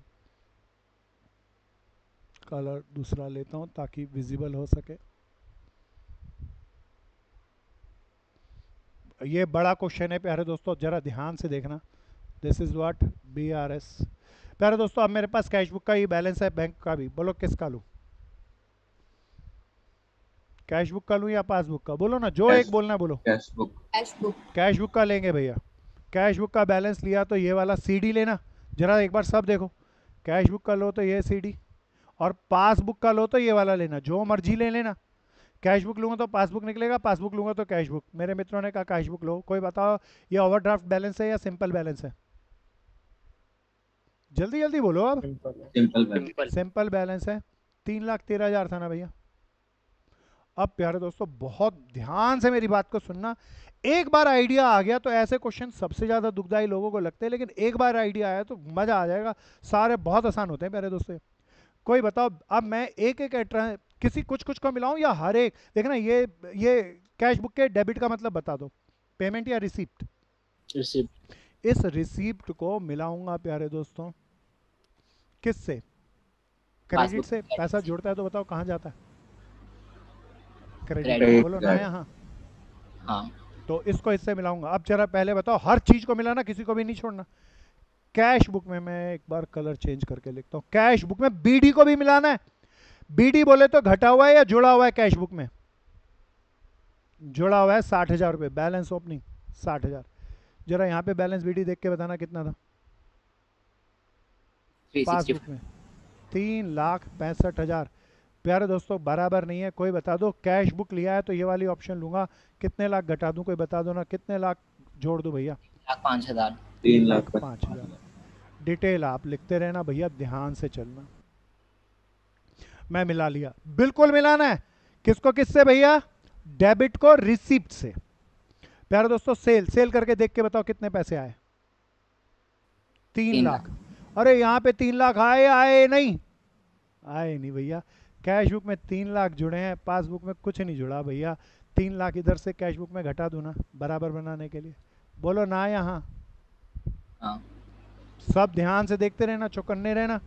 Colour दूसरा लेता हूं ताकि विजिबल हो सके। ये बड़ा क्वेश्चन है प्यारे दोस्तों, जरा ध्यान से देखना। This is what BRS. प्यारे दोस्तों अब मेरे पास कैश बुक का ही बैलेंस है, बैंक का भी। बोलो किसका लूं? कैश बुक का लूं या पासबुक का? बोलो ना, जो एक बोलना बोलो। Cash book. Cash book. Cash book का लेंगे भैया। कैश बुक का बैलेंस लिया तो ये वाला सीडी लेना, जरा एक बार सब देखो। कैश बुक का लो तो ये सीडी, और पासबुक का लो तो ये वाला लेना, जो मर्जी ले लेना। कैश बुक लूंगा तो पासबुक निकलेगा, पासबुक लूंगा तो कैश बुक। मेरे मित्रों ने कहा कैश बुक लो। कोई बताओ ये ओवरड्राफ्ट बैलेंस है या सिंपल बैलेंस है? जल्दी जल्दी बोलो अब। Simple balance. सिंपल बैलेंस है। 3,13,000 था ना भैया। अब प्यारे दोस्तों बहुत ध्यान से मेरी बात को सुनना। एक बार आइडिया आ गया तो ऐसे क्वेश्चन सबसे ज़्यादा दुखदाई लोगों को लगते हैं, लेकिन एक बार आइडिया आया तो मज़ा आ जाएगा। सारे बहुत आसान होते हैं प्यारे दोस्तों। कोई बताओ अब मैं एक एक किसी कुछ कुछ को मिलाऊं या हर एक? देखना ये कैश बुक के डेबिट का मतलब बता दो, पेमेंट या रिसिप्ट? रिसिप्ट। इस रिसिप्ट को मिलाऊंगा प्यारे दोस्तों किससे? क्रेडिट से। पैसा जुड़ता है तो बताओ कहाँ जाता है? क्रेडिट। बोलो ना यहाँ। हाँ। तो इसको इससे मिलाऊंगा। अब जरा पहले बताओ, हर चीज को मिलाना, किसी को भी नहीं छोड़ना। कैश बुक में मैं एक बार कलर चेंज करके लिखता हूँ। कैश बुक में बीडी को भी मिलाना है। बीडी बोले तो घटा हुआ है या जुड़ा हुआ है? कैश बुक में जुड़ा हुआ है। 60,000 रुपये बैलेंस ओपनिंग 60,000। जरा यहाँ पे बैलेंस बीडी देख के बताना कितना था? पासबुक में 3,65,000। प्यारे दोस्तों बराबर नहीं है। कोई बता दो, कैश बुक लिया है तो ये वाली ऑप्शन लूंगा, कितने लाख घटा दूं? कोई बता दो ना, कितने लाख जोड़ दूं भैया? 5,00,000। 3,05,000। डिटेल आप लिखते रहना भैया, ध्यान से चलना। मैं मिला लिया, बिल्कुल मिलाना है। किसको किससे भैया? डेबिट को रिसिप्ट से। प्यारे दोस्तों सेल करके देख के बताओ कितने पैसे आए? 3 लाख। अरे यहाँ पे 3 लाख आए नहीं? आए नहीं भैया। कैश बुक में 3 लाख जुड़े हैं, पासबुक में कुछ नहीं जुड़ा भैया। 3 लाख इधर से कैश बुक में घटा दूं ना बराबर बनाने के लिए? बोलो ना यहाँ। हाँ। सब ध्यान से देखते रहना, चौकन्ने रहना।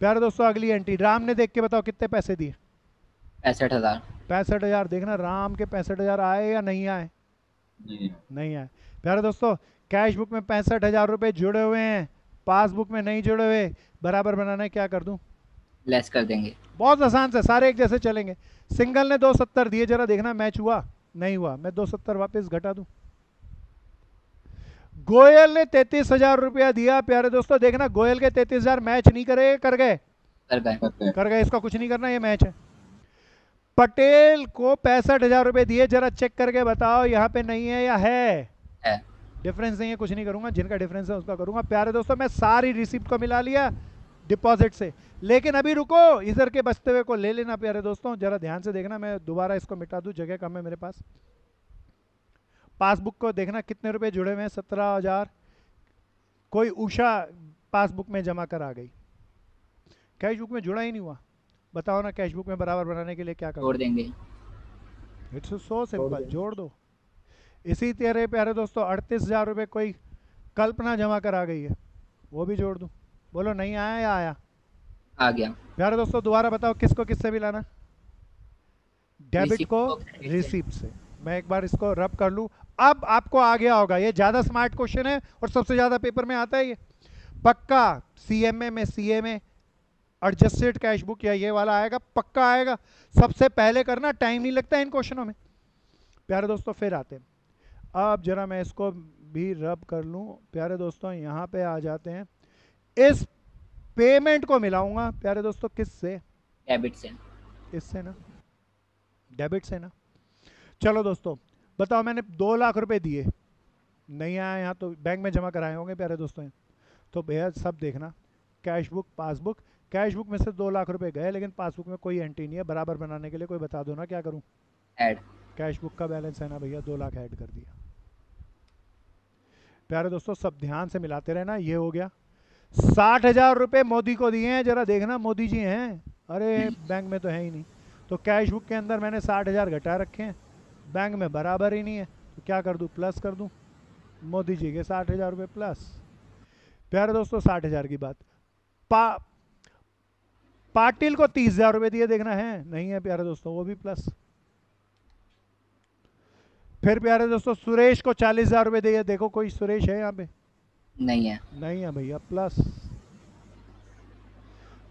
प्यारे दोस्तों अगली एंट्री, राम ने देख के बताओ कितने पैसे दिए? 65,000। 65,000। देखना राम के 65,000 आए या नहीं आए? नहीं। नहीं आए। प्यारे दोस्तों, कैश बुक में 65,000 रुपए जुड़े हुए हैं, पासबुक में नहीं जुड़े हुए, बराबर बनाना है, क्या कर दूं? लेस कर देंगे। बहुत आसान से, सारे एक जैसे चलेंगे। सिंगल ने 270 दिए, जरा देखना मैच हुआ? नहीं हुआ, मैं 270 वापस घटा दूं। गोयल ने 33,000 रुपया दिया। प्यारे दोस्तों देखना, गोयल के 33,000 मैच नहीं करे, कर गए? कर गए। करते हैं। कर गए, इसका कुछ नहीं करना, ये मैच है। पटेल को 65,000 रुपए दिए, जरा चेक करके बताओ यहाँ पे नहीं है या है? है। डिफरेंस नहीं है, कुछ नहीं करूंगा, जिनका डिफरेंस है उसका करूंगा। प्यारे दोस्तों, मैं सारी रिसिप्ट को मिला लिया डिपॉजिट से, लेकिन अभी रुको, इधर के बचते हुए को ले लेना। प्यारे दोस्तों जरा ध्यान से देखना, मैं दोबारा इसको मिटा दूं, जगह कम है मेरे पास। पासबुक को देखना कितने रुपए जुड़े हुए हैं, 17,000। कोई उषा पासबुक में जमा कर आ गई, कैश बुक में जुड़ा ही नहीं हुआ। बताओ ना, कैश बुक में बराबर बनाने के लिए क्या करो? जोड़ देंगे। इट्स सो सिंपल, जोड़ दो। इसी तरह प्यारे दोस्तों 38,000 रुपये कोई कल्पना जमा कर आ गई है, वो भी जोड़ दूं? बोलो नहीं आया या आया? आ गया। प्यारे दोस्तों दोबारा बताओ, किसको किससे मिलाना? डेबिट रिसिप्ट को को क्रेडिट से। रिसीप्ट से। मैं एक बार इसको रब कर लूं, अब आपको आ गया होगा। ये ज़्यादा स्मार्ट क्वेश्चन है और सबसे ज़्यादा पेपर में आता है ये, पक्का। सीएमए में, सीए में एडजस्टेड कैश बुक या ये वाला आएगा, पक्का आएगा। सबसे पहले करना, टाइम नहीं लगता इन क्वेश्चनों में। प्यारे दोस्तों फिर आते हैं, अब जरा मैं इसको भी रब कर लूं। प्यारे दोस्तों यहाँ पे आ जाते हैं, इस पेमेंट को मिलाऊंगा प्यारे दोस्तों किससे? डेबिट से। इससे ना, डेबिट से ना। चलो दोस्तों बताओ, मैंने 2 लाख रुपए दिए, नहीं आया यहाँ तो बैंक में जमा कराए होंगे प्यारे दोस्तों। तो भैया सब देखना, cash book passbook, cash book में से 2 लाख रुपए गए, लेकिन पासबुक में कोई एंट्री नहीं है। बराबर बनाने के लिए कोई बता दो ना, क्या करूं? ऐड। कैश बुक का बैलेंस है ना भैया, 2 लाख ऐड कर दिया। प्यारे दोस्तों सब ध्यान से मिलाते रहना, ये हो गया। 60,000 रुपये मोदी को दिए हैं, जरा देखना मोदी जी हैं? अरे बैंक में तो है ही नहीं। तो कैश बुक के अंदर मैंने 60,000 घटा रखे हैं, बैंक में बराबर ही नहीं है, तो क्या कर दूं? प्लस कर दूं, मोदी जी के 60,000 रुपये प्लस। प्यारे दोस्तों 60,000 की बात, पाटिल को 30,000 रुपये दिए, देखना है? नहीं है प्यारे दोस्तों, वो भी प्लस। फिर प्यारे दोस्तों सुरेश को 40,000 रुपये दिए, देखो कोई सुरेश है यहाँ पे? नहीं है। नहीं है भैया, प्लस।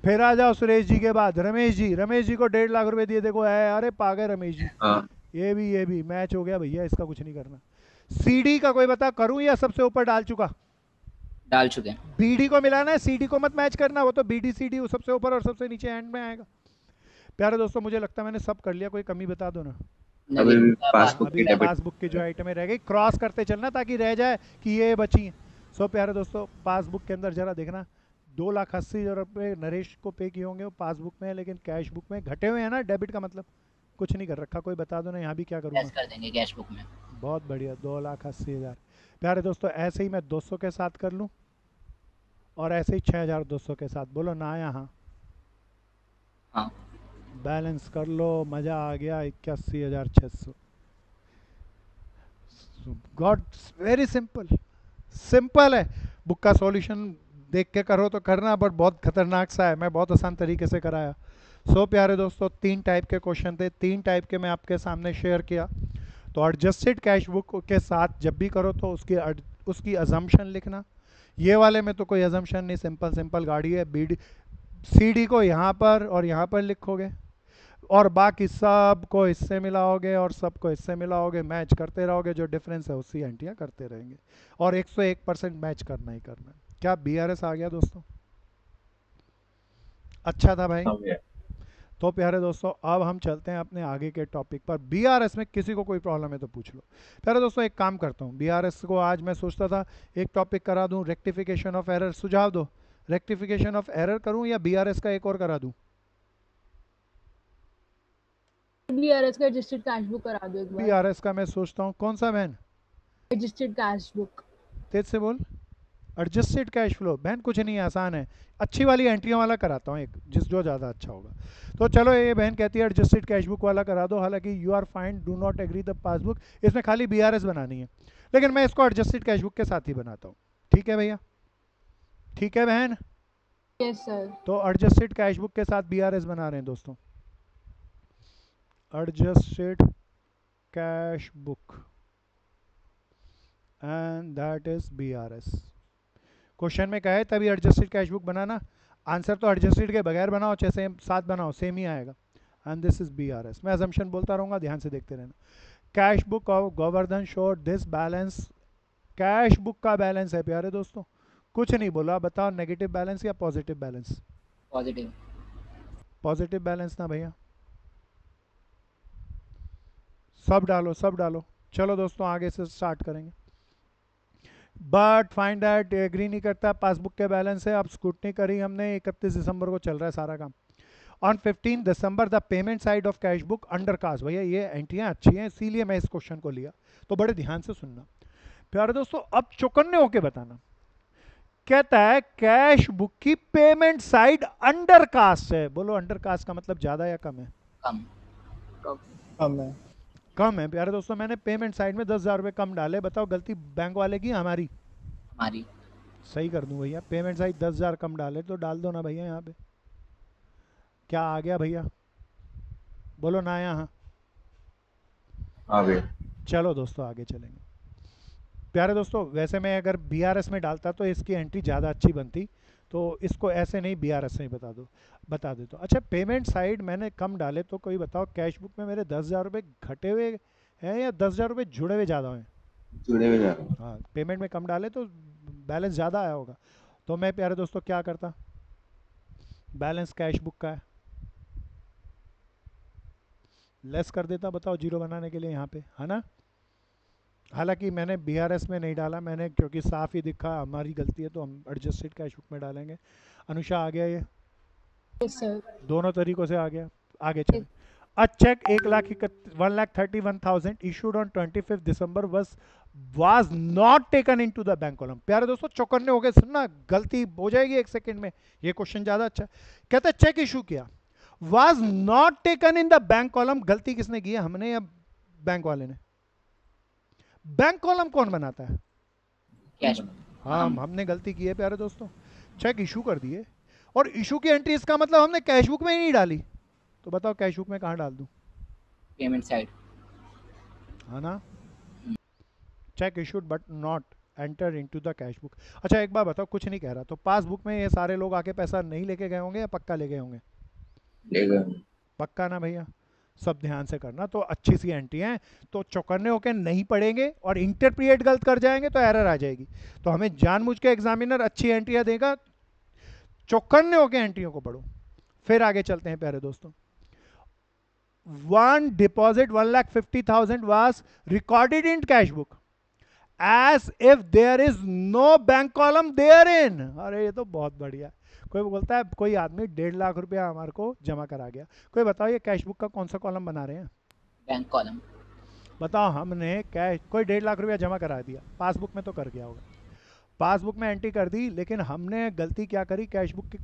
फिर आ जाओ सुरेश जी के बाद रमेश जी, रमेश जी को 1.5 लाख रुपए दिए, देखो है? अरे पागल रमेश जी, हाँ। ये भी मैच हो गया भैया, इसका कुछ नहीं करना। सीडी का कोई बता, करूं या सबसे ऊपर डाल चुका? डाल चुके। बीडी को मिलाना है, सीडी को मत मैच करना, वो तो बीडी सीडी सबसे ऊपर और सबसे नीचे एंड में आएगा। प्यारे दोस्तों मुझे लगता है मैंने सब कर लिया, कोई कमी बता दो ना। अभी भी पासबुक अभी की डेबिट। पासबुक की जो आइटमें रह गई क्रॉस करते चलना, ताकि रह जाए कि ये बची हैं। सो प्यारे दोस्तों पासबुक के अंदर जरा देखना, 2,80,000 रुपये नरेश को पे किए होंगे, वो पासबुक में है, लेकिन कैश बुक में घटे हुए हैं ना। डेबिट का मतलब कुछ नहीं कर रखा, कोई बता दो ना यहाँ भी क्या करूँगा? लेस कर देंगे कैश बुक में। बहुत बढ़िया, 2,80,000। प्यारे दोस्तों ऐसे ही मैं 200 के साथ कर लूँ, और ऐसे ही 6,200 के साथ। बोलो ना यहाँ? हाँ। बैलेंस कर लो, मज़ा आ गया। 81,600। गॉड, वेरी सिंपल, सिंपल है। बुक का सॉल्यूशन देख के करो तो करना, बट बहुत खतरनाक सा है, मैं बहुत आसान तरीके से कराया। सो प्यारे दोस्तों 3 टाइप के क्वेश्चन थे, 3 टाइप के मैं आपके सामने शेयर किया। तो एडजस्टेड कैश बुक के साथ जब भी करो तो उसकी अजम्पशन लिखना। ये वाले में तो कोई अजम्पशन नहीं, सिंपल सिंपल गाड़ी है। बीडी सीडी को यहाँ पर और यहाँ पर लिखोगे, और बाकी सब को इससे मिलाओगे और सबको इससे मिलाओगे, मैच करते रहोगे, जो डिफरेंस है उसकी एंट्रियाँ करते रहेंगे, और 101% मैच करना ही करना है। क्या बीआरएस आ गया दोस्तों? अच्छा था भाई। हाँ भैया। तो प्यारे दोस्तों अब हम चलते हैं अपने आगे के टॉपिक पर। बीआरएस में किसी को कोई प्रॉब्लम है तो पूछ लो। प्यारे दोस्तों एक काम करता हूँ, बीआरएस को आज मैं सोचता था एक टॉपिक करा दूँ, रेक्टिफिकेशन ऑफ एरर। सुझाव दो, रेक्टिफिकेशन ऑफ एरर करूँ या बीआरएस का एक और करा दूँ? बीआरएस का रजिस्टर्ड कैश बुक करा दो एक बार। बीआरएस का मैं सोचता हूँ, कौन सा बहन? Registered cash book. तेज से बोल। एडजस्टेड कैश फ्लो बहन, कुछ नहीं है, आसान है। अच्छी वाली एंट्रियों वाला कराता हूँ एक, जो ज़्यादा अच्छा होगा। तो चलो ये बहन कहती है एडजस्टेड कैश बुक वाला करा दो, हालांकि you are fine, do not agree the passbook. इसमें खाली बीआरएस बनानी है, लेकिन मैं इसको एडजस्टेड कैश बुक के साथ ही बनाता हूँ। ठीक है भैया? ठीक है बहन? Yes sir. तो एडजस्टेड कैश बुक के साथ बीआरएस बना रहे हैं दोस्तों। adjusted cash book and that is BRS. Question में कहे तभी एडजस्टेड कैश बुक बनाना, आंसर तो एडजस्टेड के बगैर बनाओ चाहे सेम साथ बनाओ सेम ही आएगा। And this is BRS। मैं अजम्पशन बोलता रहूँगा, ध्यान से देखते रहना। Cash book of Govardhan showed this balance, cash book का बैलेंस है प्यारे दोस्तों, कुछ नहीं बोला, बताओ नेगेटिव बैलेंस या positive balance? Positive. Positive balance ना भैया, सब डालो सब डालो। चलो दोस्तों आगे से स्टार्ट करेंगे। बट फाइंड दैट एग्री नहीं करता, पासबुक के बैलेंस है। अब स्क्रूटनी करी हमने, 31 दिसंबर को चल रहा है सारा काम। ऑन 15 दिसंबर the payment side of cash book under cast. भैया ये एंट्रियाँ अच्छी हैं इसीलिए मैं इस क्वेश्चन को लिया, तो बड़े ध्यान से सुनना प्यारे दोस्तों। अब चौकन्ने होके बताना, कहता है कैश बुक की पेमेंट साइड अंडर कास्ट है। बोलो अंडर कास्ट का मतलब ज्यादा या कम है? कम। कम है। कम है प्यारे दोस्तों। मैंने पेमेंट साइड में 10,000 रुपये कम डाले, बताओ गलती बैंक वाले की हमारी? हमारी। सही कर दूं भैया, पेमेंट साइड 10,000 कम डाले तो डाल दो ना भैया यहाँ पे। क्या आ गया भैया? बोलो ना यहाँ। आगे चलो दोस्तों आगे चलेंगे। प्यारे दोस्तों वैसे मैं अगर BRS में डालता तो इसकी एंट्री ज़्यादा अच्छी बनती, तो इसको ऐसे नहीं BRS में बता दे तो। अच्छा पेमेंट साइड मैंने कम डाले तो कोई बताओ कैश बुक में मेरे 10,000 रुपये घटे हुए हैं या 10,000 रुपये जुड़े हुए ज़्यादा हैं? जुड़े हुए जा रहे हैं। हाँ पेमेंट में कम डाले तो बैलेंस ज़्यादा आया होगा, तो मैं प्यारे दोस्तों क्या करता, बैलेंस कैश बुक का है लेस कर देता, बताओ जीरो बनाने के लिए यहाँ पे, है ना। हालांकि मैंने BRS में नहीं डाला, मैंने क्योंकि साफ ही दिखा हमारी गलती है तो हम एडजस्टेड कैश बुक में डालेंगे। अनुषा आ गया ये? Yes sir. दोनों तरीकों से आ गया। आगे चले। A cheque 1,31,000 issued on 25 December was not taken into the bank column. प्यारे दोस्तों चौकन्ने हो गए, सुनना गलती हो जाएगी एक सेकंड में, ये क्वेश्चन ज्यादा अच्छा। कहते हैं चेक इशू किया, was not taken in the bank column, गलती किसने की है, हमने या बैंक वाले ने? बैंक कॉलम कौन बनाता है? कैश। हाँ हमने गलती की है प्यारे दोस्तों, चेक इशू कर दिए और इशू की एंट्री, इसका मतलब हमने कैश बुक में ही नहीं डाली, तो बताओ कैश बुक में कहाँ डाल दूं? Payment side. है ना। Check issued but not enter into the cash book. अच्छा एक बार बताओ, कुछ नहीं कह रहा, तो पासबुक में ये सारे लोग आके पैसा नहीं लेके गए होंगे या पक्का ले गए होंगे? ले गए। पक्का ना भैया, सब ध्यान से करना। तो अच्छी सी एंट्री है, तो चौकन्ने होके नहीं पढ़ेंगे और इंटरप्रिएट गलत कर जाएंगे तो एरर आ जाएगी। तो हमें जानबूझ के एग्जामिनर अच्छी एंट्रियां देगा, चौकन्ने होके एंट्रियों को पढ़ो। फिर आगे चलते हैं प्यारे दोस्तों। One deposit 1,50,000 was recorded in cash book as if there is no bank column therein। अरे ये तो बहुत बढ़िया। कोई बोलता है कोई आदमी 1.5 लाख रुपया हमारे को जमा करा गया, कोई बताओ ये कैश बुक का कौन सा कॉलम बना रहे हैं? Bank column. बताओ हमने कैश कोई 1.5 लाख रुपया जमा करा दिया, पासबुक में तो कर गया होगा, पासबुक में एंट्री कर दी, लेकिन हमने गलती क्या करी, कैश बुक की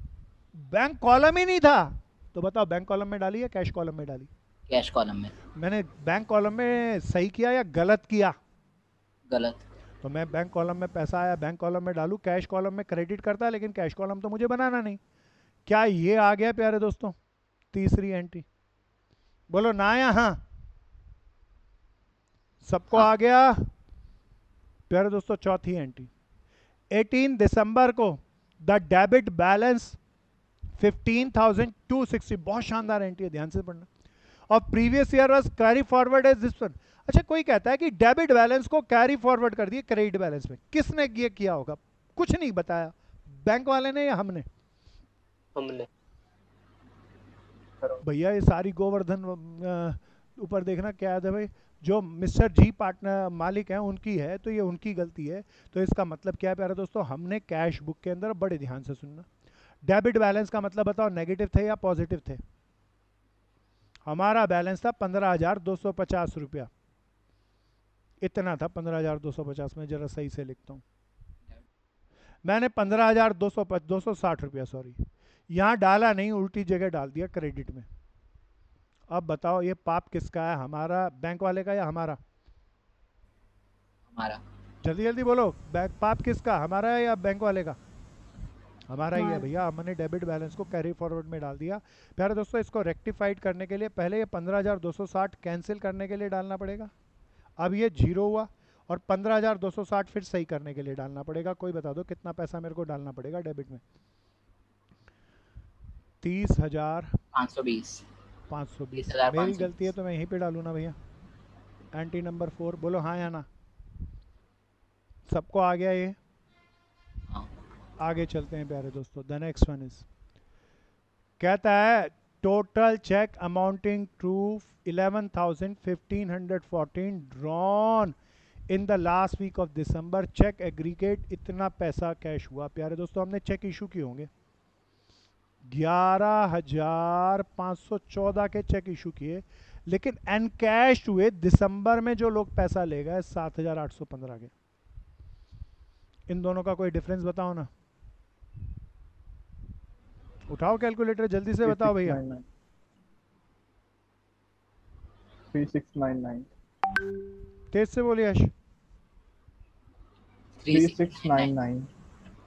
बैंक कॉलम ही नहीं था, तो बताओ बैंक कॉलम में डाली या कैश कॉलम में डाली? कैश कॉलम में। मैंने बैंक कॉलम में सही किया या गलत किया? गलत। तो मैं बैंक कॉलम में पैसा आया बैंक कॉलम में डालूं, कैश कॉलम में क्रेडिट करता, लेकिन कैश कॉलम तो मुझे बनाना नहीं। क्या ये आ गया प्यारे दोस्तों तीसरी एंट्री? बोलो ना या हाँ? सबको आ गया प्यारे दोस्तों। चौथी एंट्री 18 दिसंबर को द डेबिट बैलेंस 15,260, बहुत शानदार एंट्री है, ध्यान से पढ़ना। और previous year was carry forward as this one. अच्छा कोई कहता है कि डेबिट बैलेंस को कैरी फॉरवर्ड कर दिए क्रेडिट बैलेंस में, किसने ये किया होगा? कुछ नहीं बताया, बैंक वाले ने या हमने? हमने। भैया ये सारी गोवर्धन ऊपर देखना क्या है भाई, जो मिस्टर जी पार्टनर मालिक हैं उनकी है, तो ये उनकी गलती है। तो इसका मतलब क्या है प्यारे दोस्तों, हमने कैश बुक के अंदर, बड़े ध्यान से सुनना, डेबिट बैलेंस का मतलब बताओ नेगेटिव थे या पॉजिटिव थे? हमारा बैलेंस था 15,250 रुपया, इतना था 15,250 में, जरा सही से लिखता हूँ, मैंने 15,260 रुपया सॉरी यहाँ डाला नहीं, उल्टी जगह डाल दिया क्रेडिट में। अब बताओ ये पाप किसका है, हमारा बैंक वाले का या हमारा? हमारा। जल्दी जल्दी बोलो, पाप किसका, हमारा है या बैंक वाले का? हमारा ही है हाँ। भैया, हमने डेबिट बैलेंस को कैरी फॉरवर्ड में डाल दिया। प्यारे दोस्तों, इसको रेक्टिफाइड करने के लिए पहले ये 15,260 कैंसिल करने के लिए डालना पड़ेगा। अब ये जीरो हुआ और 15,260 फिर सही करने के लिए डालना पड़ेगा। कोई बता दो कितना पैसा मेरे को डालना पड़ेगा डेबिट में? 520 30,520। 30,520 मेरी गलती है तो मैं यहीं पे डालूँ ना भैया? एंटी नंबर 4 बोलो हाँ या ना? सबको आ गया ये? हाँ। आगे चलते हैं प्यारे दोस्तों। द नेक्स्ट वन इज, कहता है total cheque amounting to 11,1514 drawn in the last week of दिसंबर। चेक एग्रीगेट इतना पैसा कैश हुआ। प्यारे दोस्तों, हमने चेक इशू किए होंगे 11,514 के चेक इशू किए, लेकिन एनकैश हुए दिसंबर में जो लोग पैसा ले गए 7,815 के। इन दोनों का कोई डिफरेंस बताओ ना, उठाओ कैलकुलेटर जल्दी से बताओ भैया। 3699 तेज से बोलिए यश। 3699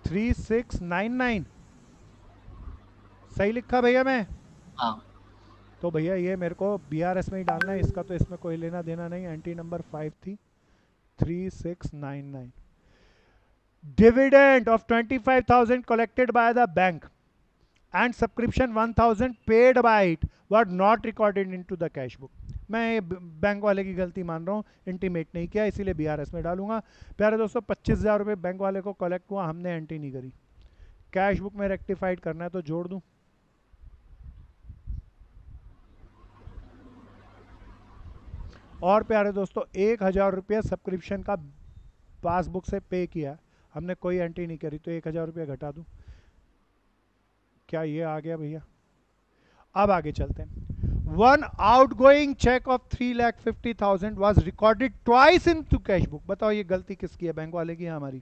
3699 सही लिखा भैया मैं? हाँ। तो भैया ये मेरे को बीआरएस में ही डालना है, इसका तो इसमें कोई लेना देना नहीं। एंटी नंबर 5 थी 3699। Dividend of 25,000 collected by the bank and subscription 1,000 paid by it were not recorded into the cash book। मैं बैंक वाले की गलती मान रहा हूँ, इंटीमेट नहीं किया, इसीलिए बीआरएस में डालूंगा। प्यारे दोस्तों, 25,000 रुपये बैंक वाले को कलेक्ट हुआ, हमने एंट्री नहीं करी। कैश बुक में रेक्टिफाइड करना है तो जोड़ दूं? और प्यारे दोस्तों, 1,000 रुपया सब्सक्रिप्शन का पासबुक से पे किया, हमने कोई एंट्री नहीं करी, तो 1,000 रुपया घटा दूं? क्या ये आ गया भैया? अब आगे चलते हैं। One outgoing cheque of 3,50,000 was recorded twice in to cash book. बताओ ये गलती किसकी है, बैंक वाले की या हमारी?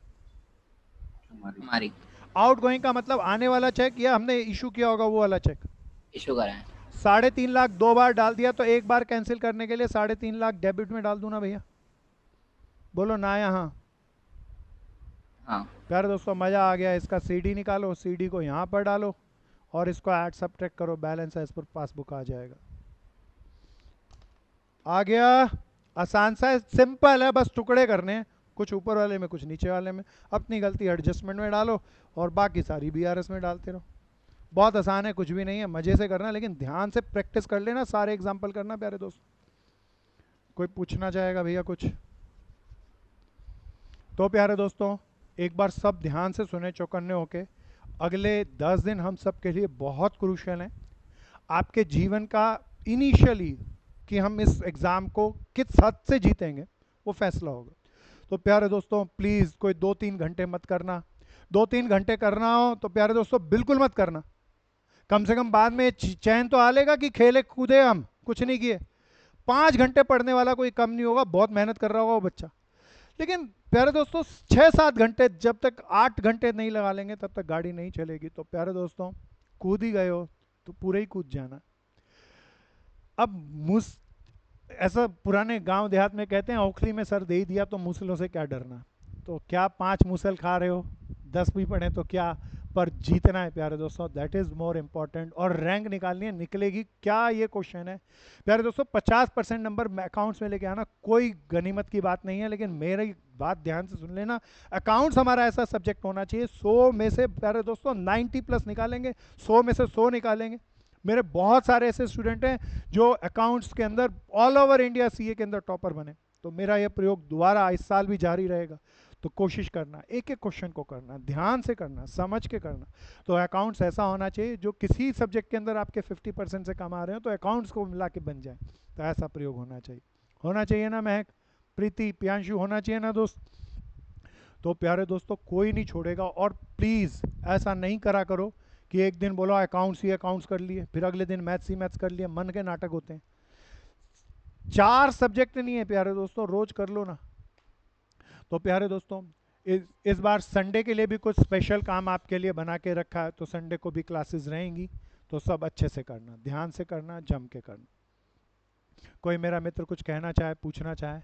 हमारी। आउटगोइंग का मतलब आने वाला चेक, या हमने इशू किया होगा वो वाला चेक? इशू करा है। 3.5 लाख 2 बार डाल दिया, तो एक बार कैंसिल करने के लिए 3.5 लाख डेबिट में डाल दूं ना भैया? बोलो ना या हाँ? हाँ। प्यारे दोस्तों, मजा आ गया। इसका सीडी निकालो, सीडी को यहाँ पर डालो और इसको ऐड सब्ट्रैक्ट करो, बैलेंस एज पर पासबुक आ जाएगा। आ गया? आसान सा है, सिंपल है, बस टुकड़े करने हैं, कुछ ऊपर वाले में कुछ नीचे वाले में। अपनी गलती एडजस्टमेंट में डालो और बाकी सारी बीआरएस में डालते रहो। बहुत आसान है, कुछ भी नहीं है, मजे से करना, लेकिन ध्यान से प्रैक्टिस कर लेना, सारे एग्जाम्पल करना प्यारे दोस्त। कोई पूछना चाहेगा भैया कुछ? तो प्यारे दोस्तों, एक बार सब ध्यान से सुने चौकन्ने होके। अगले 10 दिन हम सब के लिए बहुत क्रूशियल हैं। आपके जीवन का इनिशियली कि हम इस एग्ज़ाम को किस हद से जीतेंगे वो फैसला होगा। तो प्यारे दोस्तों, प्लीज़ कोई 2-3 घंटे मत करना। 2-3 घंटे करना हो तो प्यारे दोस्तों बिल्कुल मत करना। कम से कम बाद में चैन तो आ लेगा कि खेले कूदे हम, कुछ नहीं किए। 5 घंटे पढ़ने वाला कोई कम नहीं होगा, बहुत मेहनत कर रहा होगा वो बच्चा। लेकिन प्यारे दोस्तों, 6-7 घंटे, जब तक 8 घंटे नहीं लगा लेंगे तब तक गाड़ी नहीं चलेगी। तो प्यारे दोस्तों, कूद ही गए हो तो पूरे ही कूद जाना। अब ऐसा पुराने गांव देहात में कहते हैं, ओखली में सर दे ही दिया तो मूसलों से क्या डरना। तो क्या 5 मूसल खा रहे हो, 10 भी पढ़े तो क्या, पर जीतना है प्यारे दोस्तों, दैट इज़ मोर इम्पॉर्टेंट। और रैंक निकालनी है, निकलेगी क्या, ये क्वेश्चन है प्यारे दोस्तों। 50% नंबर अकाउंट्स में लेके आना, कोई गनीमत की बात नहीं है, लेकिन मेरी बात ध्यान से सुन लेना। अकाउंट्स हमारा ऐसा सब्जेक्ट होना चाहिए 100 में से प्यारे दोस्तों 90+ निकालेंगे, 100 में से 100 निकालेंगे। मेरे बहुत सारे ऐसे स्टूडेंट हैं जो अकाउंट्स के अंदर ऑल ओवर इंडिया सीए के अंदर टॉपर बने। तो मेरा यह प्रयोग दोबारा इस साल भी जारी रहेगा। तो कोशिश करना, एक एक क्वेश्चन को करना, ध्यान से करना, समझ के करना। तो अकाउंट्स ऐसा होना चाहिए जो किसी सब्जेक्ट के अंदर आपके 50% से कम आ रहे हो तो अकाउंट्स को मिला के बन जाए। तो ऐसा प्रयोग होना चाहिए ना महक, प्रीति, प्रियांशु, होना चाहिए ना दोस्त? तो प्यारे दोस्तों, कोई नहीं छोड़ेगा। और प्लीज़ ऐसा नहीं करा करो कि एक दिन बोलो अकाउंट्स ही अकाउंट्स कर लिए, फिर अगले दिन मैथ्स ही मैथ्स कर लिए। मन के नाटक होते हैं। 4 सब्जेक्ट नहीं है प्यारे दोस्तों, रोज कर लो ना। तो प्यारे दोस्तों, इस बार संडे के लिए भी कुछ स्पेशल काम आपके लिए बना के रखा है, तो संडे को भी क्लासेस रहेंगी। तो सब अच्छे से करना, ध्यान से करना, जम के करना। कोई मेरा मित्र कुछ कहना चाहे, पूछना चाहे?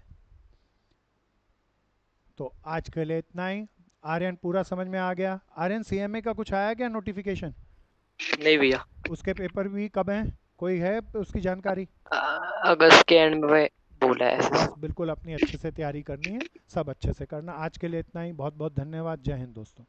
तो आज के लिए इतना ही। आर्यन पूरा समझ में आ गया। आर्यन सीएमए का कुछ आया क्या नोटिफिकेशन? नहीं भैया। उसके पेपर भी कब हैं, कोई है उसकी जानकारी? अगस्त के एंड में बोला है। बस बिल्कुल अपनी अच्छे से तैयारी करनी है, सब अच्छे से करना। आज के लिए इतना ही, बहुत बहुत धन्यवाद। जय हिंद दोस्तों।